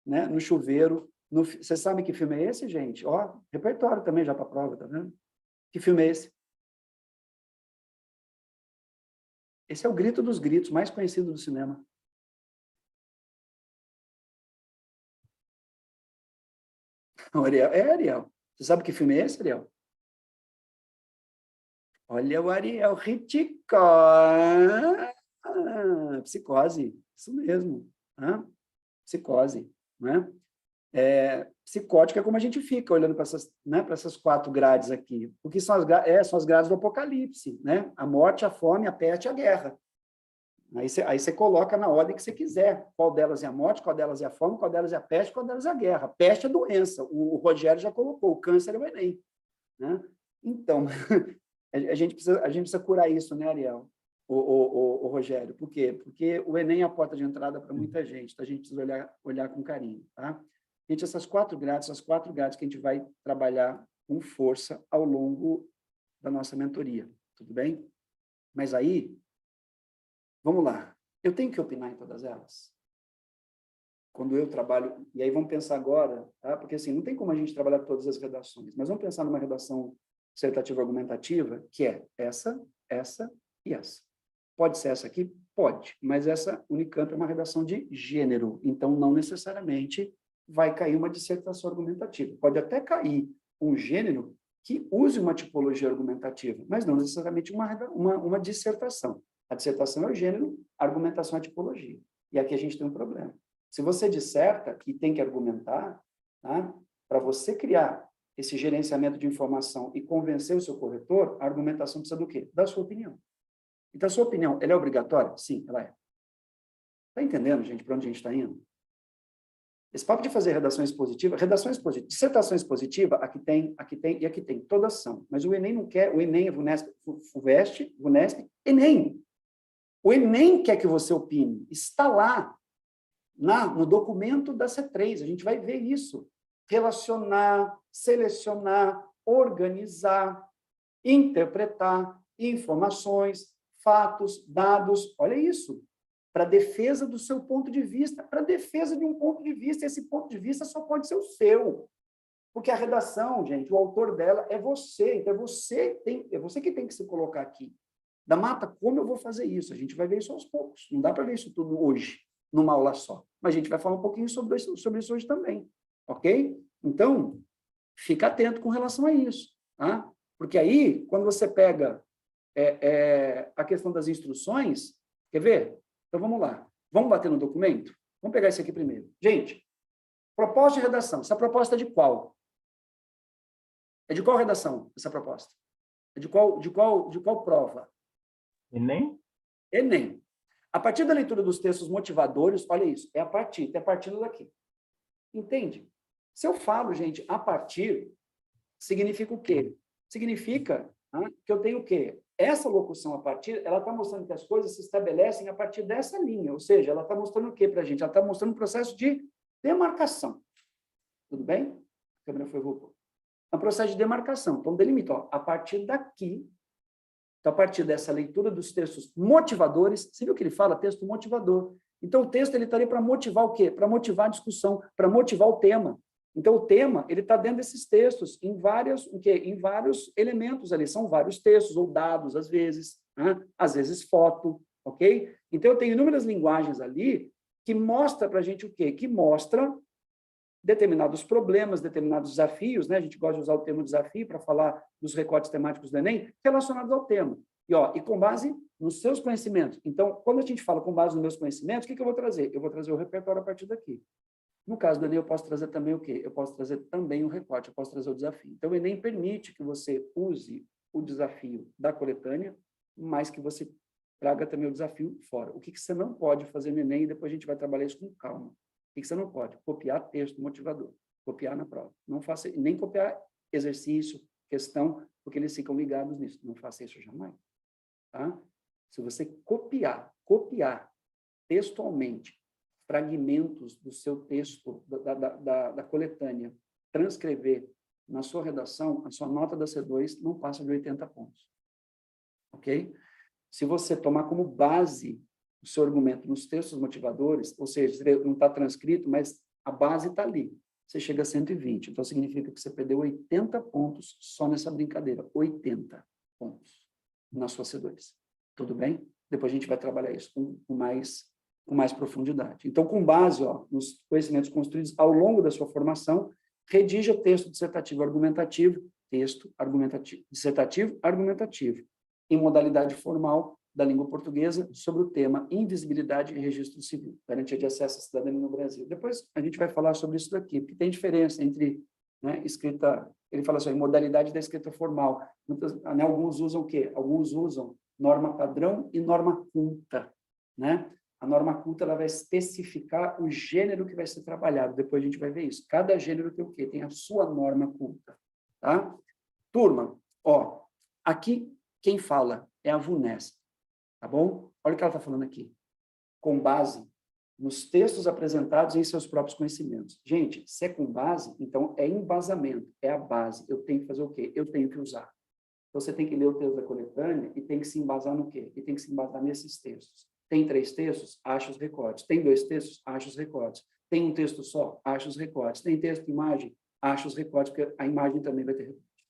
né? No chuveiro. Você sabe que filme é esse, gente? Ó, repertório também já para a prova, tá vendo? Que filme é esse? Esse é o Grito dos Gritos, mais conhecido do cinema. O Ariel. É, Ariel. Você sabe que filme é esse, Ariel? Olha o Ariel Hitchcock. Psicose. Isso mesmo. Psicose. Né? Psicótico é como a gente fica olhando para essas, né, para essas 4 grades aqui. O que são são as grades do Apocalipse, né? A morte, a fome, a peste e a guerra. Aí você coloca na ordem que você quiser. Qual delas é a morte, qual delas é a fome, qual delas é a peste, qual delas é a guerra. A peste é a doença. O Rogério já colocou. O câncer é o Enem. Né? Então, a gente precisa curar isso, né, Ariel? O Rogério. Por quê? Porque o Enem é a porta de entrada para muita gente. Então, a gente precisa olhar com carinho. Tá? Gente, essas 4 grades que a gente vai trabalhar com força ao longo da nossa mentoria. Tudo bem? Mas aí, vamos lá. Eu tenho que opinar em todas elas? Quando eu trabalho... E aí vamos pensar agora, tá? Porque assim, não tem como a gente trabalhar todas as redações, mas vamos pensar numa redação dissertativa argumentativa, que é essa, essa e essa. Pode ser essa aqui? Pode, mas essa Unicamp é uma redação de gênero, então não necessariamente vai cair uma dissertação argumentativa. Pode até cair um gênero que use uma tipologia argumentativa, mas não necessariamente uma dissertação. A dissertação é o gênero, a argumentação é a tipologia. E aqui a gente tem um problema. Se você disserta e tem que argumentar, tá? Para você criar esse gerenciamento de informação e convencer o seu corretor, a argumentação precisa do quê? Da sua opinião. Então, a sua opinião, ela é obrigatória? Sim, ela é. Está entendendo, gente, para onde a gente está indo? Esse papo de fazer redações positivas, dissertações positivas, aqui tem e aqui tem, todas são. Mas o Enem não quer, o Enem, FUVEST, VUNESP, Enem. O Enem quer que você opine. Está lá, no documento da C3, a gente vai ver isso. Relacionar, selecionar, organizar, interpretar informações, fatos, dados, olha isso. Para defesa do seu ponto de vista, para defesa de um ponto de vista, esse ponto de vista só pode ser o seu. Porque a redação, gente, o autor dela é você, então é você que tem que se colocar aqui. Da Mata, como eu vou fazer isso? A gente vai ver isso aos poucos, não dá para ver isso tudo hoje, numa aula só. Mas a gente vai falar um pouquinho sobre isso hoje também, ok? Então, fica atento com relação a isso, tá? Porque aí, quando você pega a questão das instruções, quer ver? Então, vamos lá. Vamos bater no documento? Vamos pegar esse aqui primeiro. Gente, proposta de redação. Essa proposta é de qual? É de qual redação, essa proposta? É de qual prova? Enem? Enem. A partir da leitura dos textos motivadores, olha isso, é partindo daqui. Entende? Se eu falo, gente, a partir, significa o quê? Significa que eu tenho o quê? Essa locução a partir, ela está mostrando que as coisas se estabelecem a partir dessa linha, ou seja, ela está mostrando o quê para a gente? Ela está mostrando um processo de demarcação. Tudo bem? A câmera voltou. É um processo de demarcação. Então, delimita, ó, a partir daqui, então, a partir dessa leitura dos textos motivadores, você viu que ele fala? Texto motivador. Então, o texto ele estaria para motivar o quê? Para motivar a discussão, para motivar o tema. Então, o tema ele está dentro desses textos, em vários elementos ali. São vários textos ou dados, às vezes foto, ok? Então, eu tenho inúmeras linguagens ali que mostra para a gente o quê? Que mostra determinados problemas, determinados desafios, né? A gente gosta de usar o termo desafio para falar dos recortes temáticos do Enem, relacionados ao tema. E com base nos seus conhecimentos. Então, quando a gente fala com base nos meus conhecimentos, o que eu vou trazer? Eu vou trazer o repertório a partir daqui. No caso do Enem, eu posso trazer também o quê? Eu posso trazer também o recorte, eu posso trazer o desafio. Então, o Enem permite que você use o desafio da coletânea, mas que você traga também o desafio fora. O que você não pode fazer no Enem, e depois a gente vai trabalhar isso com calma. O que você não pode? Copiar texto motivador, copiar na prova. Não faça, nem copiar exercício, questão, porque eles ficam ligados nisso. Não faça isso jamais. Tá? Se você copiar textualmente fragmentos do seu texto, da coletânea, transcrever na sua redação, a sua nota da C2 não passa de 80 pontos. Ok? Se você tomar como base o seu argumento nos textos motivadores, ou seja, não está transcrito, mas a base está ali, você chega a 120. Então, significa que você perdeu 80 pontos só nessa brincadeira. 80 pontos na sua C2. Tudo bem? Depois a gente vai trabalhar isso com mais profundidade. Então, com base nos conhecimentos construídos ao longo da sua formação, redija o texto dissertativo argumentativo, dissertativo argumentativo, em modalidade formal, da língua portuguesa sobre o tema invisibilidade e registro civil, garantia de acesso à cidadania no Brasil. Depois a gente vai falar sobre isso daqui, porque tem diferença entre, né, escrita, ele fala assim, modalidade da escrita formal. Muitas, né, alguns usam o quê? Alguns usam norma padrão e norma culta, né? A norma culta ela vai especificar o gênero que vai ser trabalhado. Depois a gente vai ver isso. Cada gênero tem o quê? Tem a sua norma culta, tá? Turma, ó, aqui quem fala é a VUNESP, tá bom? Olha o que ela está falando aqui. Com base nos textos apresentados em seus próprios conhecimentos. Gente, se é com base, então é embasamento, é a base. Eu tenho que fazer o quê? Eu tenho que usar. Então, você tem que ler o texto da coletânea e tem que se embasar no quê? E tem que se embasar nesses textos. Tem 3 textos? Acha os recortes. Tem 2 textos? Acha os recortes. Tem um texto só? Acha os recortes. Tem texto e imagem? Acha os recortes, porque a imagem também vai ter recorte.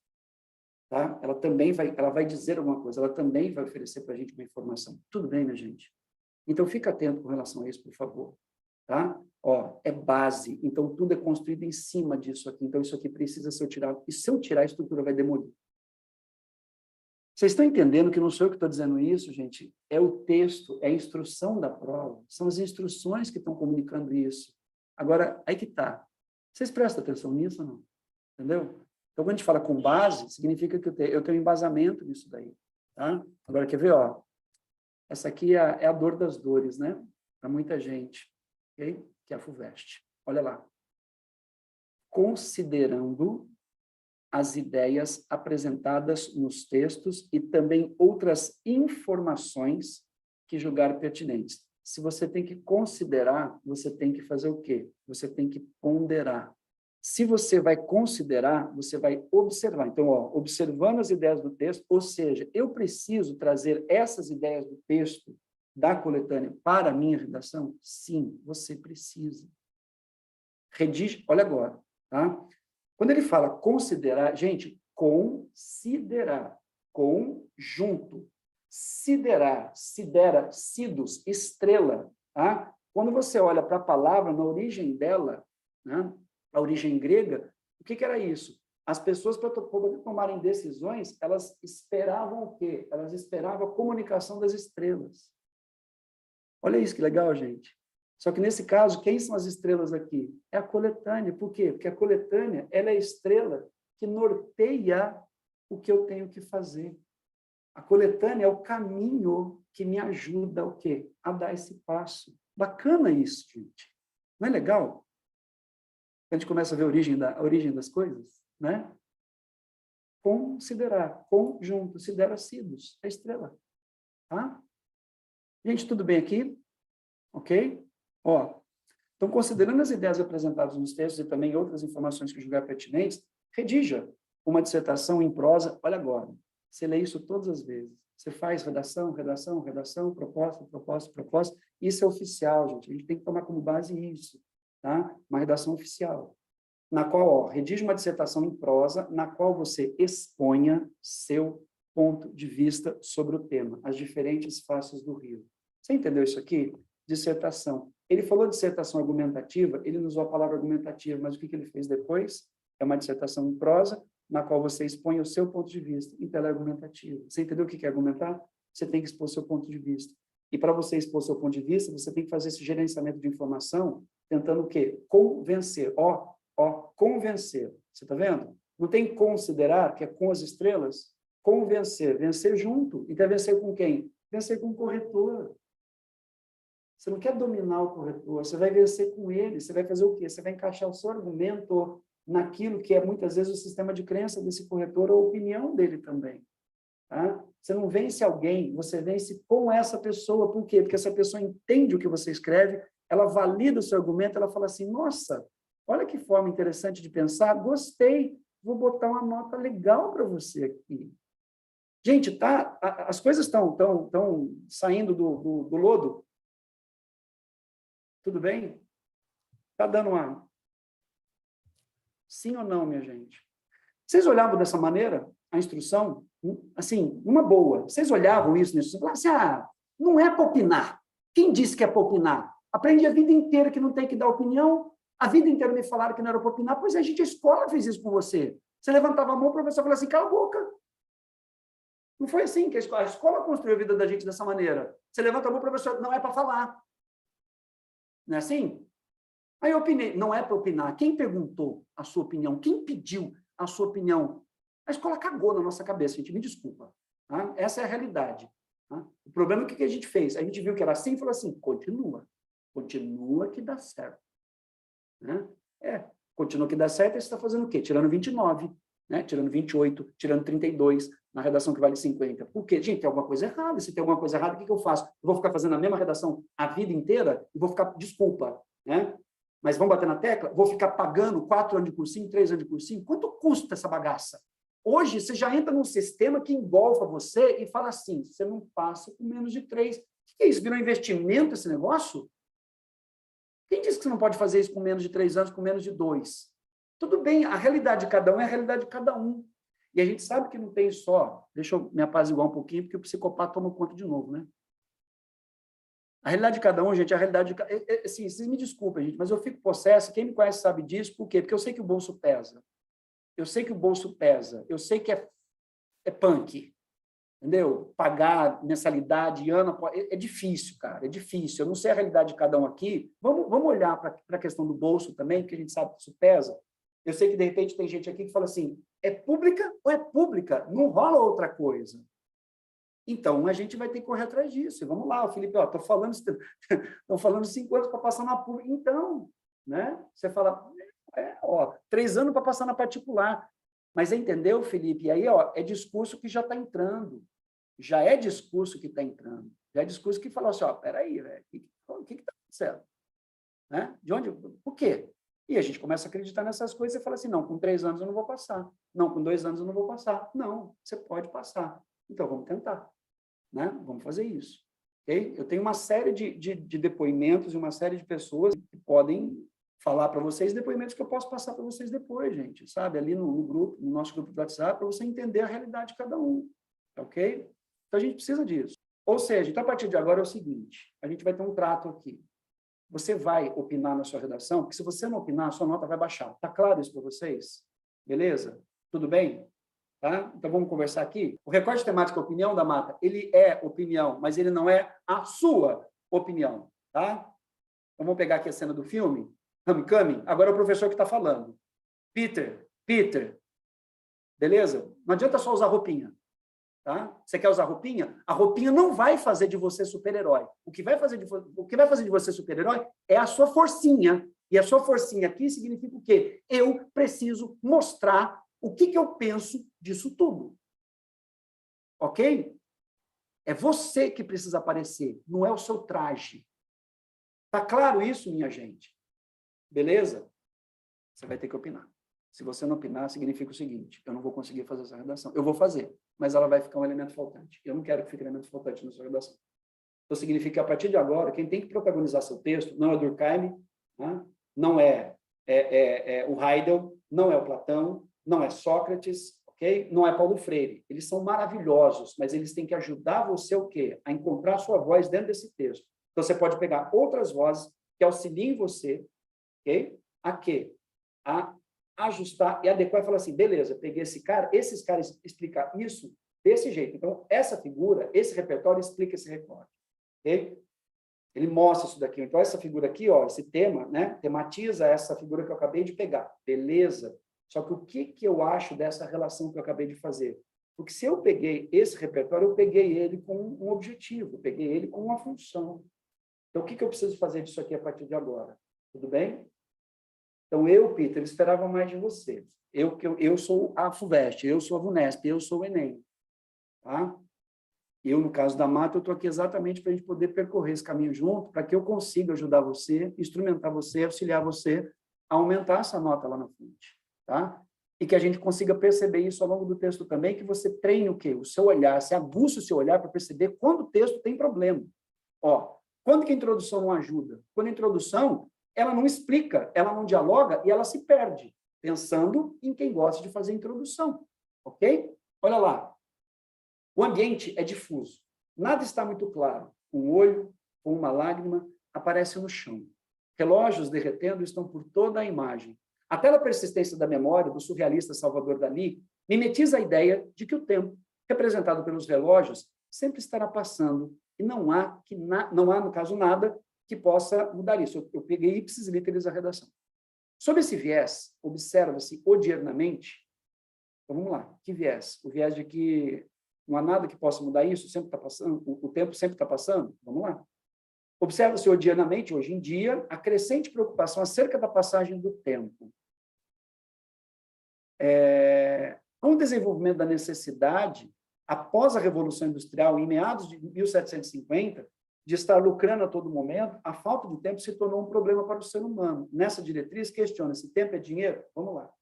Tá? Ela também vai dizer alguma coisa, ela também vai oferecer para a gente uma informação. Tudo bem, minha gente? Então, fica atento com relação a isso, por favor. Tá? Ó, é base, então tudo é construído em cima disso aqui. Então, isso aqui precisa ser tirado. E se eu tirar, a estrutura vai demolir. Vocês estão entendendo que não sou eu que estou dizendo isso, gente? É o texto, é a instrução da prova, são as instruções que estão comunicando isso. Agora, aí que está. Vocês prestam atenção nisso ou não? Entendeu? Então, quando a gente fala com base, significa que eu tenho embasamento nisso daí. Tá? Agora, quer ver? Ó, essa aqui é a dor das dores, né? Para muita gente, okay? Que é a FUVEST. Olha lá. Considerando as ideias apresentadas nos textos e também outras informações que julgar pertinentes. Se você tem que considerar, você tem que fazer o quê? Você tem que ponderar. Se você vai considerar, você vai observar. Então, ó, observando as ideias do texto, ou seja, eu preciso trazer essas ideias do texto da coletânea para a minha redação? Sim, você precisa. Redige, olha agora, tá? Quando ele fala considerar, gente, considerar, conjunto, siderar, sidera, sidus, estrela, tá? Quando você olha para a palavra, na origem dela, né, a origem grega, o que era isso? As pessoas, para tomarem decisões, elas esperavam o quê? Elas esperavam a comunicação das estrelas. Olha isso que legal, gente. Só que, nesse caso, quem são as estrelas aqui? É a coletânea. Por quê? Porque a coletânea ela é a estrela que norteia o que eu tenho que fazer. A coletânea é o caminho que me ajuda o quê? A dar esse passo. Bacana isso, gente. Não é legal? A gente começa a ver a origem das coisas, né? Considerar, conjunto, sidera sidus, a estrela. Tá? Gente, tudo bem aqui? Ok? Ó, então, considerando as ideias apresentadas nos textos e também outras informações que julgar pertinentes, redija uma dissertação em prosa. Olha agora, você lê isso todas as vezes. Você faz redação, redação, redação, proposta, proposta, proposta. Isso é oficial, gente. A gente tem que tomar como base isso, tá? Uma redação oficial, na qual, ó, redige uma dissertação em prosa, na qual você exponha seu ponto de vista sobre o tema, as diferentes faces do rio. Você entendeu isso aqui? Dissertação. Ele falou dissertação argumentativa, ele usou a palavra argumentativa, mas o que ele fez depois? É uma dissertação em prosa, na qual você expõe o seu ponto de vista. Então, ela é argumentativa. Você entendeu o que é argumentar? Você tem que expor seu ponto de vista. E para você expor seu ponto de vista, você tem que fazer esse gerenciamento de informação, tentando o quê? Convencer. Ó, convencer. Você está vendo? Não tem considerar, que é com as estrelas? Convencer. Vencer junto. E quer vencer com quem? Vencer com o corretor. Você não quer dominar o corretor, você vai vencer com ele, você vai fazer o quê? Você vai encaixar o seu argumento naquilo que é, muitas vezes, o sistema de crença desse corretor ou a opinião dele também. Tá? Você não vence alguém, você vence com essa pessoa. Por quê? Porque essa pessoa entende o que você escreve, ela valida o seu argumento, ela fala assim, nossa, olha que forma interessante de pensar, gostei, vou botar uma nota legal para você aqui. Gente, tá, as coisas estão saindo do lodo. Tudo bem? Está dando uma... Sim ou não, minha gente? Vocês olhavam dessa maneira a instrução? Assim, uma boa. Vocês olhavam isso na instrução? Falavam assim, não é para opinar. Quem disse que é para opinar? Aprendi a vida inteira que não tem que dar opinião. A vida inteira me falaram que não era para opinar. Pois é, a escola fez isso com você. Você levantava a mão, o professor falava assim, cala a boca. Não foi assim que a escola construiu a vida da gente dessa maneira. Você levanta a mão, professor, não é para falar. Não é assim? Aí eu opinei. Não é para opinar. Quem perguntou a sua opinião? Quem pediu a sua opinião? A escola cagou na nossa cabeça, gente. Me desculpa. Tá? Essa é a realidade. Tá? O problema é o que a gente fez? A gente viu que era assim e falou assim, continua. Continua que dá certo. Né? Continua que dá certo, e você está fazendo o quê? Tirando 29, né? Tirando 28, tirando 32, na redação que vale 50. Por quê? Gente, tem alguma coisa errada. Se tem alguma coisa errada, o que eu faço? Eu vou ficar fazendo a mesma redação a vida inteira e vou ficar, desculpa, né? Mas vamos bater na tecla? Vou ficar pagando 4 anos de cursinho, 3 anos de cursinho? Quanto custa essa bagaça? Hoje, você já entra num sistema que engolfa você e fala assim, você não passa com menos de 3. O que é isso? Virou investimento esse negócio? Quem disse que você não pode fazer isso com menos de 3 anos, com menos de 2? Tudo bem, a realidade de cada um é a realidade de cada um. E a gente sabe que não tem só... Deixa eu me apaziguar um pouquinho, porque o psicopata toma conta de novo, né? A realidade de cada um, gente, é a realidade de... Assim, vocês me desculpem, gente, mas eu fico possesso, quem me conhece sabe disso, por quê? Porque eu sei que o bolso pesa. Eu sei que o bolso pesa. Eu sei que é punk. Entendeu? Pagar mensalidade, ano, é difícil, cara, é difícil. Eu não sei a realidade de cada um aqui. Vamos olhar para a questão do bolso também, porque a gente sabe que isso pesa. Eu sei que, de repente, tem gente aqui que fala assim, é pública ou é pública? Não rola outra coisa. Então, a gente vai ter que correr atrás disso. E vamos lá, Felipe, estão falando 5 anos para passar na pública. Então, né? Você fala, 3 anos para passar na particular. Mas entendeu, Felipe? E aí, é discurso que já está entrando. Já é discurso que está entrando. Já é discurso que fala assim, peraí, velho, o que está acontecendo? Né? De onde? Por quê? E a gente começa a acreditar nessas coisas e fala assim, não, com 3 anos eu não vou passar. Não, com 2 anos eu não vou passar. Não, você pode passar. Então, vamos tentar. Né? Vamos fazer isso. Okay? Eu tenho uma série de depoimentos e uma série de pessoas que podem falar para vocês depoimentos que eu posso passar para vocês depois, gente, sabe? Ali no grupo, no nosso grupo do WhatsApp, para você entender a realidade de cada um, ok? Então, a gente precisa disso. Ou seja, então, a partir de agora é o seguinte, a gente vai ter um trato aqui. Você vai opinar na sua redação, porque se você não opinar, a sua nota vai baixar. Tá claro isso para vocês? Beleza? Tudo bem? Tá? Então, vamos conversar aqui. O recorte temático opinião da Mata, ele é opinião, mas ele não é a sua opinião, tá? Então, vamos pegar aqui a cena do filme. Homecoming, agora é o professor que está falando. Peter, beleza? Não adianta só usar roupinha, tá? Você quer usar roupinha? A roupinha não vai fazer de você super-herói. O que vai fazer de você super-herói é a sua forcinha. E a sua forcinha aqui significa o quê? Eu preciso mostrar o que eu penso disso tudo. Ok? É você que precisa aparecer, não é o seu traje. Tá claro isso, minha gente? Beleza? Você vai ter que opinar. Se você não opinar, significa o seguinte, eu não vou conseguir fazer essa redação. Eu vou fazer, mas ela vai ficar um elemento faltante. Eu não quero que fique elemento faltante na sua redação. Então, significa que, a partir de agora, quem tem que protagonizar seu texto não é o Durkheim, né? Não é o Heidel, não é o Platão, não é Sócrates, ok? Não é Paulo Freire. Eles são maravilhosos, mas eles têm que ajudar você o quê? A encontrar a sua voz dentro desse texto. Então, você pode pegar outras vozes que auxiliem você, ok? A quê? A ajustar e adequar e falar assim, beleza, peguei esses caras explicam isso desse jeito. Então, essa figura, esse repertório explica esse recorte. Ok? Ele mostra isso daqui. Então, essa figura aqui, esse tema, né, tematiza essa figura que eu acabei de pegar. Beleza. Só que o que eu acho dessa relação que eu acabei de fazer? Porque se eu peguei esse repertório, eu peguei ele com um objetivo, eu peguei ele com uma função. Então, o que eu preciso fazer disso aqui a partir de agora? Tudo bem? Então, Peter, esperava mais de você. Eu sou a FUVEST, eu sou a VUNESP, eu sou o Enem. Tá? Eu, no caso da Mata, eu estou aqui exatamente para a gente poder percorrer esse caminho junto, para que eu consiga ajudar você, instrumentar você, auxiliar você a aumentar essa nota lá na frente. Tá? E que a gente consiga perceber isso ao longo do texto também, que você treine o quê? O seu olhar, você aguça o seu olhar para perceber quando o texto tem problema. Quando que a introdução não ajuda? Quando a introdução, ela não explica, ela não dialoga e ela se perde, pensando em quem gosta de fazer introdução. Ok? Olha lá. O ambiente é difuso. Nada está muito claro. Um olho ou uma lágrima aparece no chão. Relógios derretendo estão por toda a imagem. A tela persistência da memória do surrealista Salvador Dalí mimetiza a ideia de que o tempo representado pelos relógios, sempre estará passando. E não há, no caso, nada que possa mudar isso. Eu peguei ipsis literis a redação. Sob esse viés, observa-se odiernamente. Então, vamos lá. Que viés? O viés de que não há nada que possa mudar isso, sempre está passando, o tempo sempre está passando? Vamos lá. Observa-se odiernamente, hoje em dia, a crescente preocupação acerca da passagem do tempo. Com o desenvolvimento da necessidade, após a Revolução Industrial, em meados de 1750, de estar lucrando a todo momento, a falta de tempo se tornou um problema para o ser humano. Nessa diretriz, questiona-se: tempo é dinheiro? Vamos lá.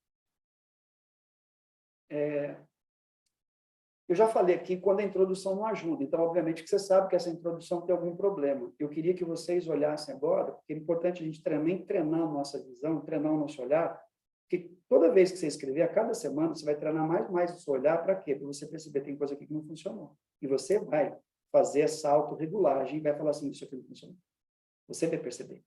Eu já falei aqui quando a introdução não ajuda, então, obviamente, que você sabe que essa introdução tem algum problema. Eu queria que vocês olhassem agora, porque é importante a gente também treinar a nossa visão, treinar o nosso olhar, porque toda vez que você escrever, a cada semana, você vai treinar mais o seu olhar. Para quê? Para você perceber que tem coisa aqui que não funcionou. E você vai fazer essa autorregulagem e vai falar assim: isso aqui não funcionou. Você vai perceber.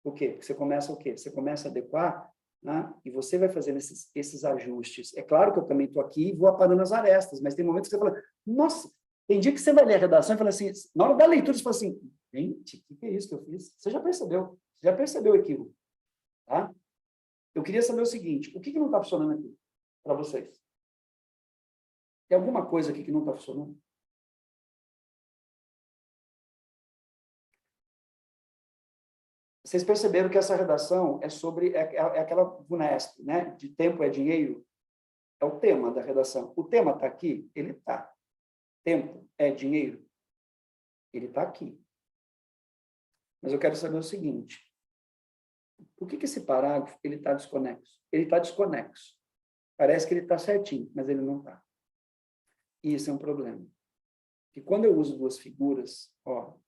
O quê? Porque você começa o quê? Você começa a adequar, né? E você vai fazendo esses ajustes. É claro que eu também estou aqui e vou aparando as arestas, mas tem momentos que você fala: nossa, tem dia que você vai ler a redação e fala assim, na hora da leitura você fala assim: gente, o que é isso que eu fiz? Você já percebeu o equívoco, tá? Eu queria saber o seguinte: o que não está funcionando aqui para vocês? Tem alguma coisa aqui que não está funcionando? Vocês perceberam que essa redação é sobre aquela VUNESP, né? De tempo é dinheiro? É o tema da redação. O tema está aqui? Ele está. Tempo é dinheiro? Ele está aqui. Mas eu quero saber o seguinte: por que esse parágrafo ele está desconexo? Ele está desconexo. Parece que ele está certinho, mas ele não está. E isso é um problema. Que quando eu uso duas figuras,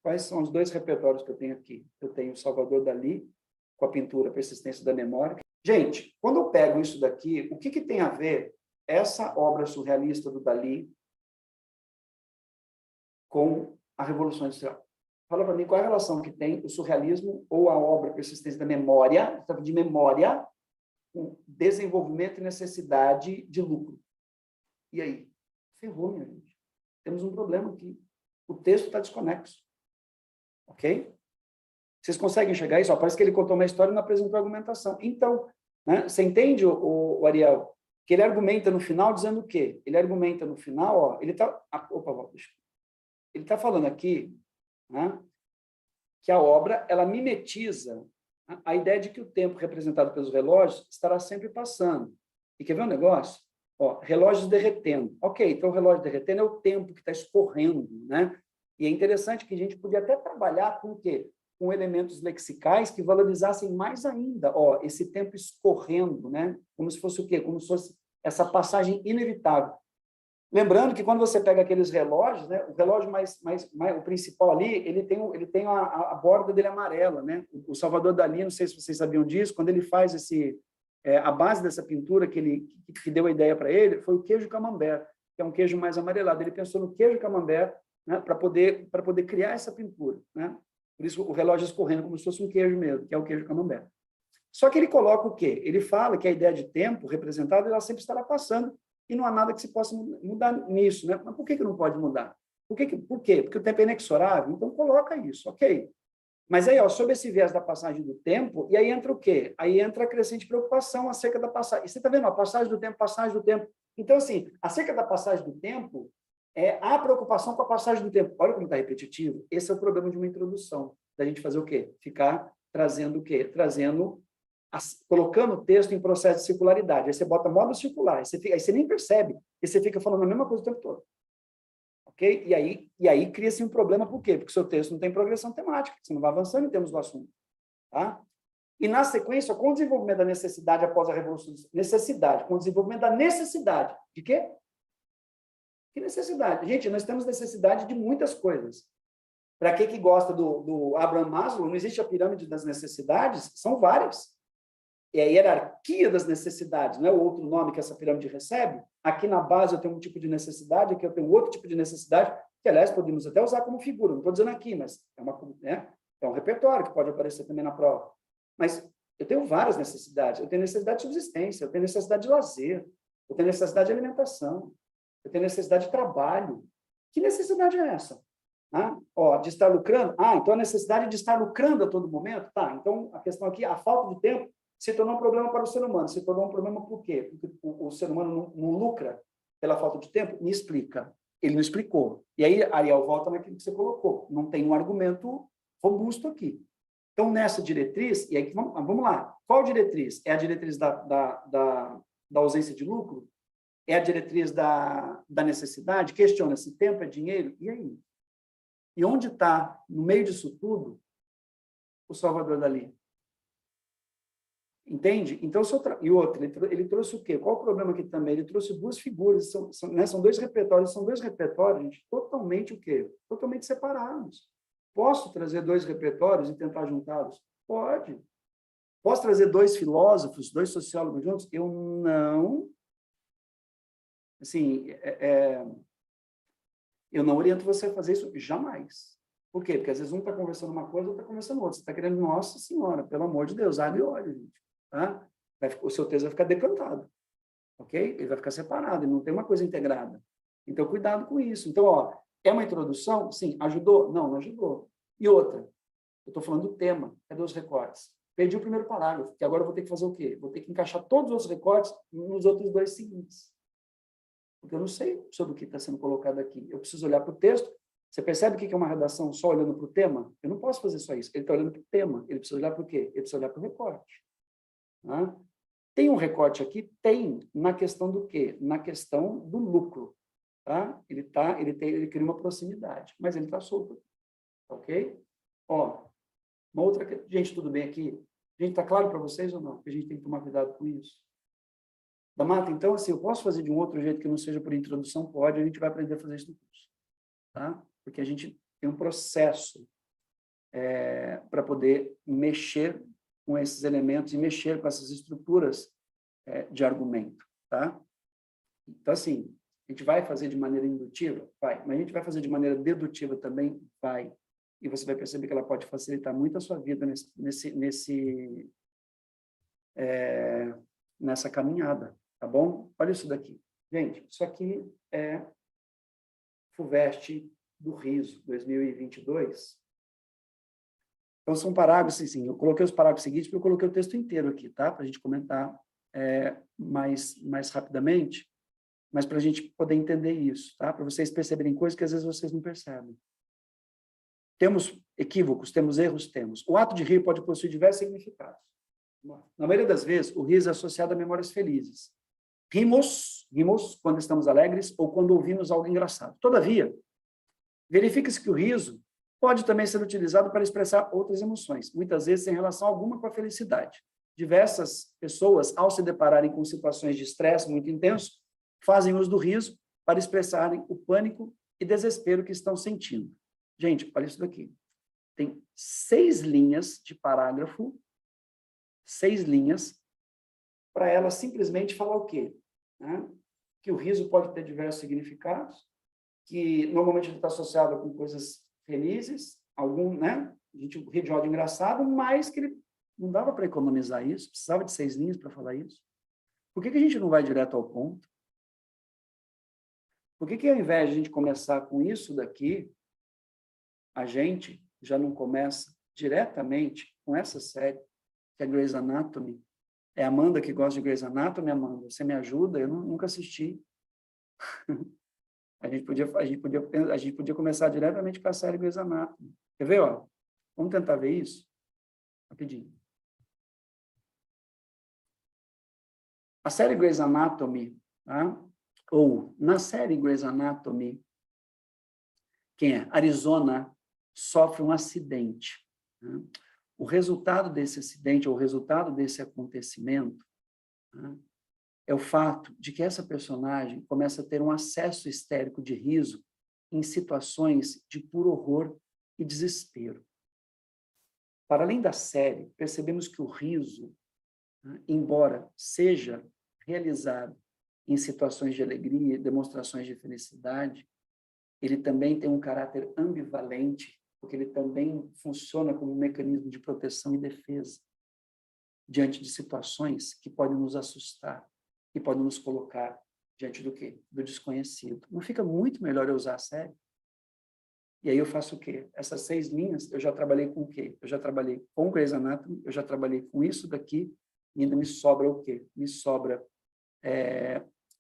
quais são os dois repertórios que eu tenho aqui? Eu tenho o Salvador Dalí, com a pintura Persistência da Memória. Gente, quando eu pego isso daqui, o que tem a ver essa obra surrealista do Dalí com a Revolução Industrial? Fala para mim qual é a relação que tem o surrealismo ou a obra Persistência da Memória, de memória, com desenvolvimento e necessidade de lucro. E aí? Ferrou, minha gente. Temos um problema aqui. O texto está desconexo. Ok? Vocês conseguem enxergar isso? Parece que ele contou uma história e não apresentou argumentação. Então, né, você entende, o Ariel, que ele argumenta no final dizendo o quê? Ele argumenta no final, ele está... ele está falando aqui, né, que a obra, ela mimetiza a ideia de que o tempo representado pelos relógios estará sempre passando. E quer ver um negócio? Relógios derretendo. Ok, então o relógio derretendo é o tempo que está escorrendo, né? E é interessante que a gente podia até trabalhar com o quê? Com elementos lexicais que valorizassem mais ainda, esse tempo escorrendo, né? Como se fosse o quê? Como se fosse essa passagem inevitável. Lembrando que quando você pega aqueles relógios, né? O relógio o principal ali, ele tem a borda dele amarela, né? O Salvador Dalí, não sei se vocês sabiam disso, quando ele faz a base dessa pintura que deu a ideia para ele foi o queijo camembert, que é um queijo mais amarelado. Ele pensou no queijo camembert, né, para poder criar essa pintura, né? Por isso o relógio escorrendo como se fosse um queijo mesmo, que é o queijo camembert. Só que ele coloca o quê? Ele fala que a ideia de tempo representada ela sempre estará passando e não há nada que se possa mudar nisso, né? Mas por que não pode mudar? Por quê? Porque o tempo é inexorável, então coloca isso, ok? Mas aí, sob esse viés da passagem do tempo, e aí entra o quê? Aí entra a crescente preocupação acerca da passagem. E você está vendo? A passagem do tempo, passagem do tempo. Então, assim, acerca da passagem do tempo, a preocupação com a passagem do tempo. Olha como está repetitivo. Esse é o problema de uma introdução. Da gente fazer o quê? Ficar trazendo o quê? Colocando o texto em processo de circularidade. Aí você bota modo circular, aí você nem percebe. E você fica falando a mesma coisa o tempo todo. Okay? E aí cria-se um problema, por quê? Porque o seu texto não tem progressão temática, você não vai avançando em termos do assunto. Tá? E, na sequência, com o desenvolvimento da necessidade após a Revolução, com o desenvolvimento da necessidade. De quê? Que necessidade? Gente, nós temos necessidade de muitas coisas. Para quem que gosta do Abraham Maslow, não existe a pirâmide das necessidades, são várias. É a hierarquia das necessidades, não é o outro nome que essa pirâmide recebe. Aqui na base eu tenho um tipo de necessidade, aqui eu tenho outro tipo de necessidade, que, aliás, podemos até usar como figura. Não estou dizendo aqui, mas é um repertório que pode aparecer também na prova. Mas eu tenho várias necessidades. Eu tenho necessidade de subsistência, eu tenho necessidade de lazer, eu tenho necessidade de alimentação. Eu tenho necessidade de trabalho. Que necessidade é essa? De estar lucrando? Então a necessidade de estar lucrando a todo momento? Tá, então a questão aqui, a falta de tempo se tornou um problema para o ser humano. Se tornou um problema por quê? Porque o ser humano não lucra pela falta de tempo? Me explica. Ele não explicou. E aí, Ariel, volta naquilo que você colocou. Não tem um argumento robusto aqui. Então, nessa diretriz, e aí vamos lá. Qual diretriz? É a diretriz da ausência de lucro? É a diretriz da necessidade? Questiona se tempo é dinheiro? E aí? E onde está, no meio disso tudo, o Salvador Dalí? Entende? Então, e outro, ele trouxe o quê? Qual o problema aqui também? Ele trouxe duas figuras, são dois repertórios, gente, totalmente o quê? Totalmente separados. Posso trazer dois repertórios e tentar juntá-los? Pode. Posso trazer dois filósofos, dois sociólogos juntos? Eu não. Assim, eu não oriento você a fazer isso jamais. Por quê? Porque às vezes um está conversando uma coisa, outro está conversando outra. Você está querendo, nossa senhora, pelo amor de Deus, abre olho, gente. Tá? O seu texto vai ficar decantado. Ok? Ele vai ficar separado, ele não tem uma coisa integrada. Então, cuidado com isso. Então, é uma introdução? Sim. Ajudou? Não ajudou. E outra, eu estou falando do tema. Cadê os recortes? Perdi o primeiro parágrafo, que agora eu vou ter que fazer o quê? Vou ter que encaixar todos os outros recortes nos outros dois seguintes. Porque eu não sei sobre o que está sendo colocado aqui. Eu preciso olhar para o texto. Você percebe o que é uma redação só olhando para o tema? Eu não posso fazer só isso. Ele está olhando para o tema. Ele precisa olhar para o quê? Ele precisa olhar para o recorte. Tá? Tem um recorte aqui? Tem. Na questão do quê? Na questão do lucro. Tá? Ele cria uma proximidade, mas ele está solto. Ok? Uma outra... Gente, tudo bem aqui? Gente, está claro para vocês ou não? Que a gente tem que tomar cuidado com isso. Da Mata, então, assim, eu posso fazer de um outro jeito que não seja por introdução? Pode, a gente vai aprender a fazer isso no curso. Tá? Porque a gente tem um processo para poder mexer com esses elementos e mexer com essas estruturas de argumento. Tá? Então, assim, a gente vai fazer de maneira indutiva? Vai. Mas a gente vai fazer de maneira dedutiva também? Vai. E você vai perceber que ela pode facilitar muito a sua vida nessa caminhada. Tá bom? Olha isso daqui. Gente, isso aqui é FUVEST do Riso, 2022. Então, são parágrafos, assim, eu coloquei os parágrafos seguintes porque eu coloquei o texto inteiro aqui, tá? Para a gente comentar mais rapidamente, mas para a gente poder entender isso, tá? Para vocês perceberem coisas que às vezes vocês não percebem. Temos equívocos, temos erros, temos. O ato de rir pode possuir diversos significados. Na maioria das vezes, o riso é associado a memórias felizes. Rimos quando estamos alegres ou quando ouvimos algo engraçado. Todavia, verifica-se que o riso pode também ser utilizado para expressar outras emoções, muitas vezes sem relação alguma com a felicidade. Diversas pessoas, ao se depararem com situações de estresse muito intenso, fazem uso do riso para expressarem o pânico e desespero que estão sentindo. Gente, olha isso daqui. Tem 6 linhas de parágrafo, 6 linhas, para ela simplesmente falar o quê? Que o riso pode ter diversos significados, que normalmente ele está associado com coisas felizes, a gente ri de ódio engraçado, mas que ele não dava para economizar isso, precisava de 6 linhas para falar isso. Por que a gente não vai direto ao ponto? Por que ao invés de a gente começar com isso daqui, a gente já não começa diretamente com essa série, que é Grey's Anatomy? É a Amanda que gosta de Grey's Anatomy, Amanda? Você me ajuda? Eu nunca assisti. A gente podia começar diretamente com a série Grey's Anatomy. Quer ver, ó? Vamos tentar ver isso? Rapidinho. A série Grey's Anatomy, tá? Ou na série Grey's Anatomy, quem é? Arizona sofre um acidente. Tá? O resultado desse acidente, ou o resultado desse acontecimento, tá? É o fato de que essa personagem começa a ter um acesso histérico de riso em situações de puro horror e desespero. Para além da série, percebemos que o riso, embora seja realizado em situações de alegria, demonstrações de felicidade, ele também tem um caráter ambivalente, porque ele também funciona como um mecanismo de proteção e defesa diante de situações que podem nos assustar, que podem nos colocar diante do quê? Do desconhecido. Não fica muito melhor eu usar a série? E aí eu faço o quê? Essas 6 linhas, eu já trabalhei com o quê? Eu já trabalhei com Grey's Anatomy, eu já trabalhei com isso daqui, e ainda me sobra o quê? Me sobra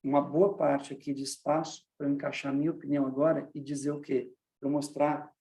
uma boa parte aqui de espaço para eu encaixar a minha opinião agora e dizer o quê? Para eu mostrar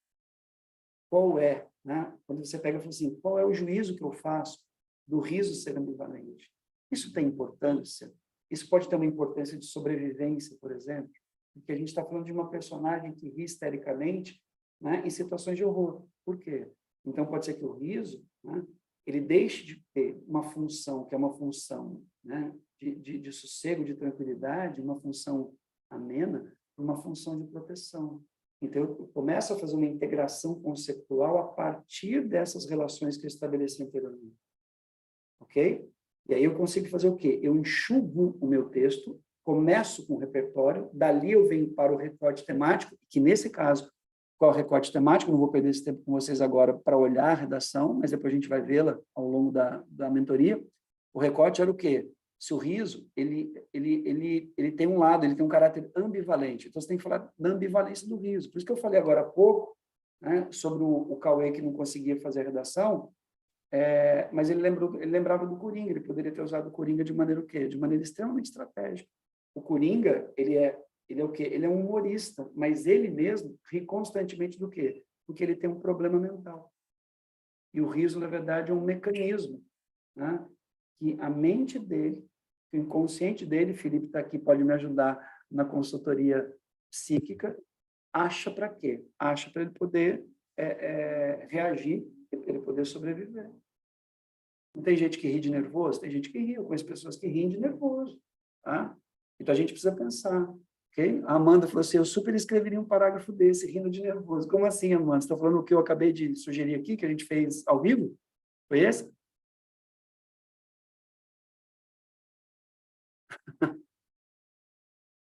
qual é, né? Quando você pega e fala assim, qual é o juízo que eu faço do riso ser ambivalente? Isso tem importância? Isso pode ter uma importância de sobrevivência, por exemplo, porque a gente está falando de uma personagem que ri histericamente, né, em situações de horror. Por quê? Então, pode ser que o riso, né, ele deixe de ter uma função, que é uma função, né, de sossego, de tranquilidade, uma função amena, uma função de proteção. Então, eu começo a fazer uma integração conceitual a partir dessas relações que eu estabeleci anteriormente. Ok? E aí eu consigo fazer o quê? Eu enxugo o meu texto, começo com o repertório, dali eu venho para o recorte temático, que nesse caso, qual é o recorte temático? Não vou perder esse tempo com vocês agora para olhar a redação, mas depois a gente vai vê-la ao longo da mentoria. O recorte era o quê? Se o riso, ele tem um lado, ele tem um caráter ambivalente. Então, você tem que falar da ambivalência do riso. Por isso que eu falei agora há pouco, né, sobre o Cauê que não conseguia fazer a redação, mas ele lembrava do Coringa, ele poderia ter usado o Coringa de maneira o quê? De maneira extremamente estratégica. O Coringa, ele é o quê? Ele é um humorista, mas ele mesmo ri constantemente do quê? Porque ele tem um problema mental. E o riso, na verdade, é um mecanismo, né, que a mente dele, o inconsciente dele, Felipe está aqui, pode me ajudar na consultoria psíquica, acha para quê? Acha para ele poder reagir e para ele poder sobreviver. Não tem gente que ri de nervoso? Tem gente que ri. Eu conheço pessoas que riem de nervoso. Tá? Então, a gente precisa pensar. Okay? A Amanda falou assim, eu super escreveria um parágrafo desse, rindo de nervoso. Como assim, Amanda? Você está falando o que eu acabei de sugerir aqui, que a gente fez ao vivo? Foi esse?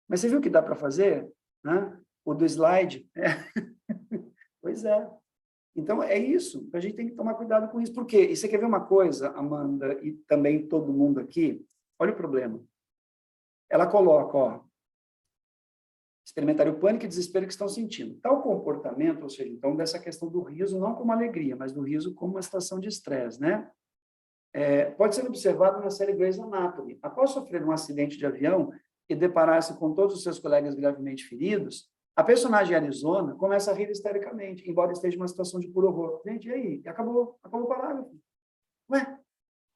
Mas você viu o que dá para fazer? Né? O do slide? Pois é. Então, é isso. A gente tem que tomar cuidado com isso. Por quê? E você quer ver uma coisa, Amanda, e também todo mundo aqui? Olha o problema. Ela coloca, ó, experimentar o pânico e desespero que estão sentindo. Tal comportamento, ou seja, então, dessa questão do riso, não como alegria, mas do riso como uma situação de estresse, né? Pode ser observado na série Grey's Anatomy. Após sofrer um acidente de avião e deparar-se com todos os seus colegas gravemente feridos, a personagem Arizona começa a rir histericamente, embora esteja em uma situação de puro horror. Gente, e aí? Acabou o parágrafo. Ué,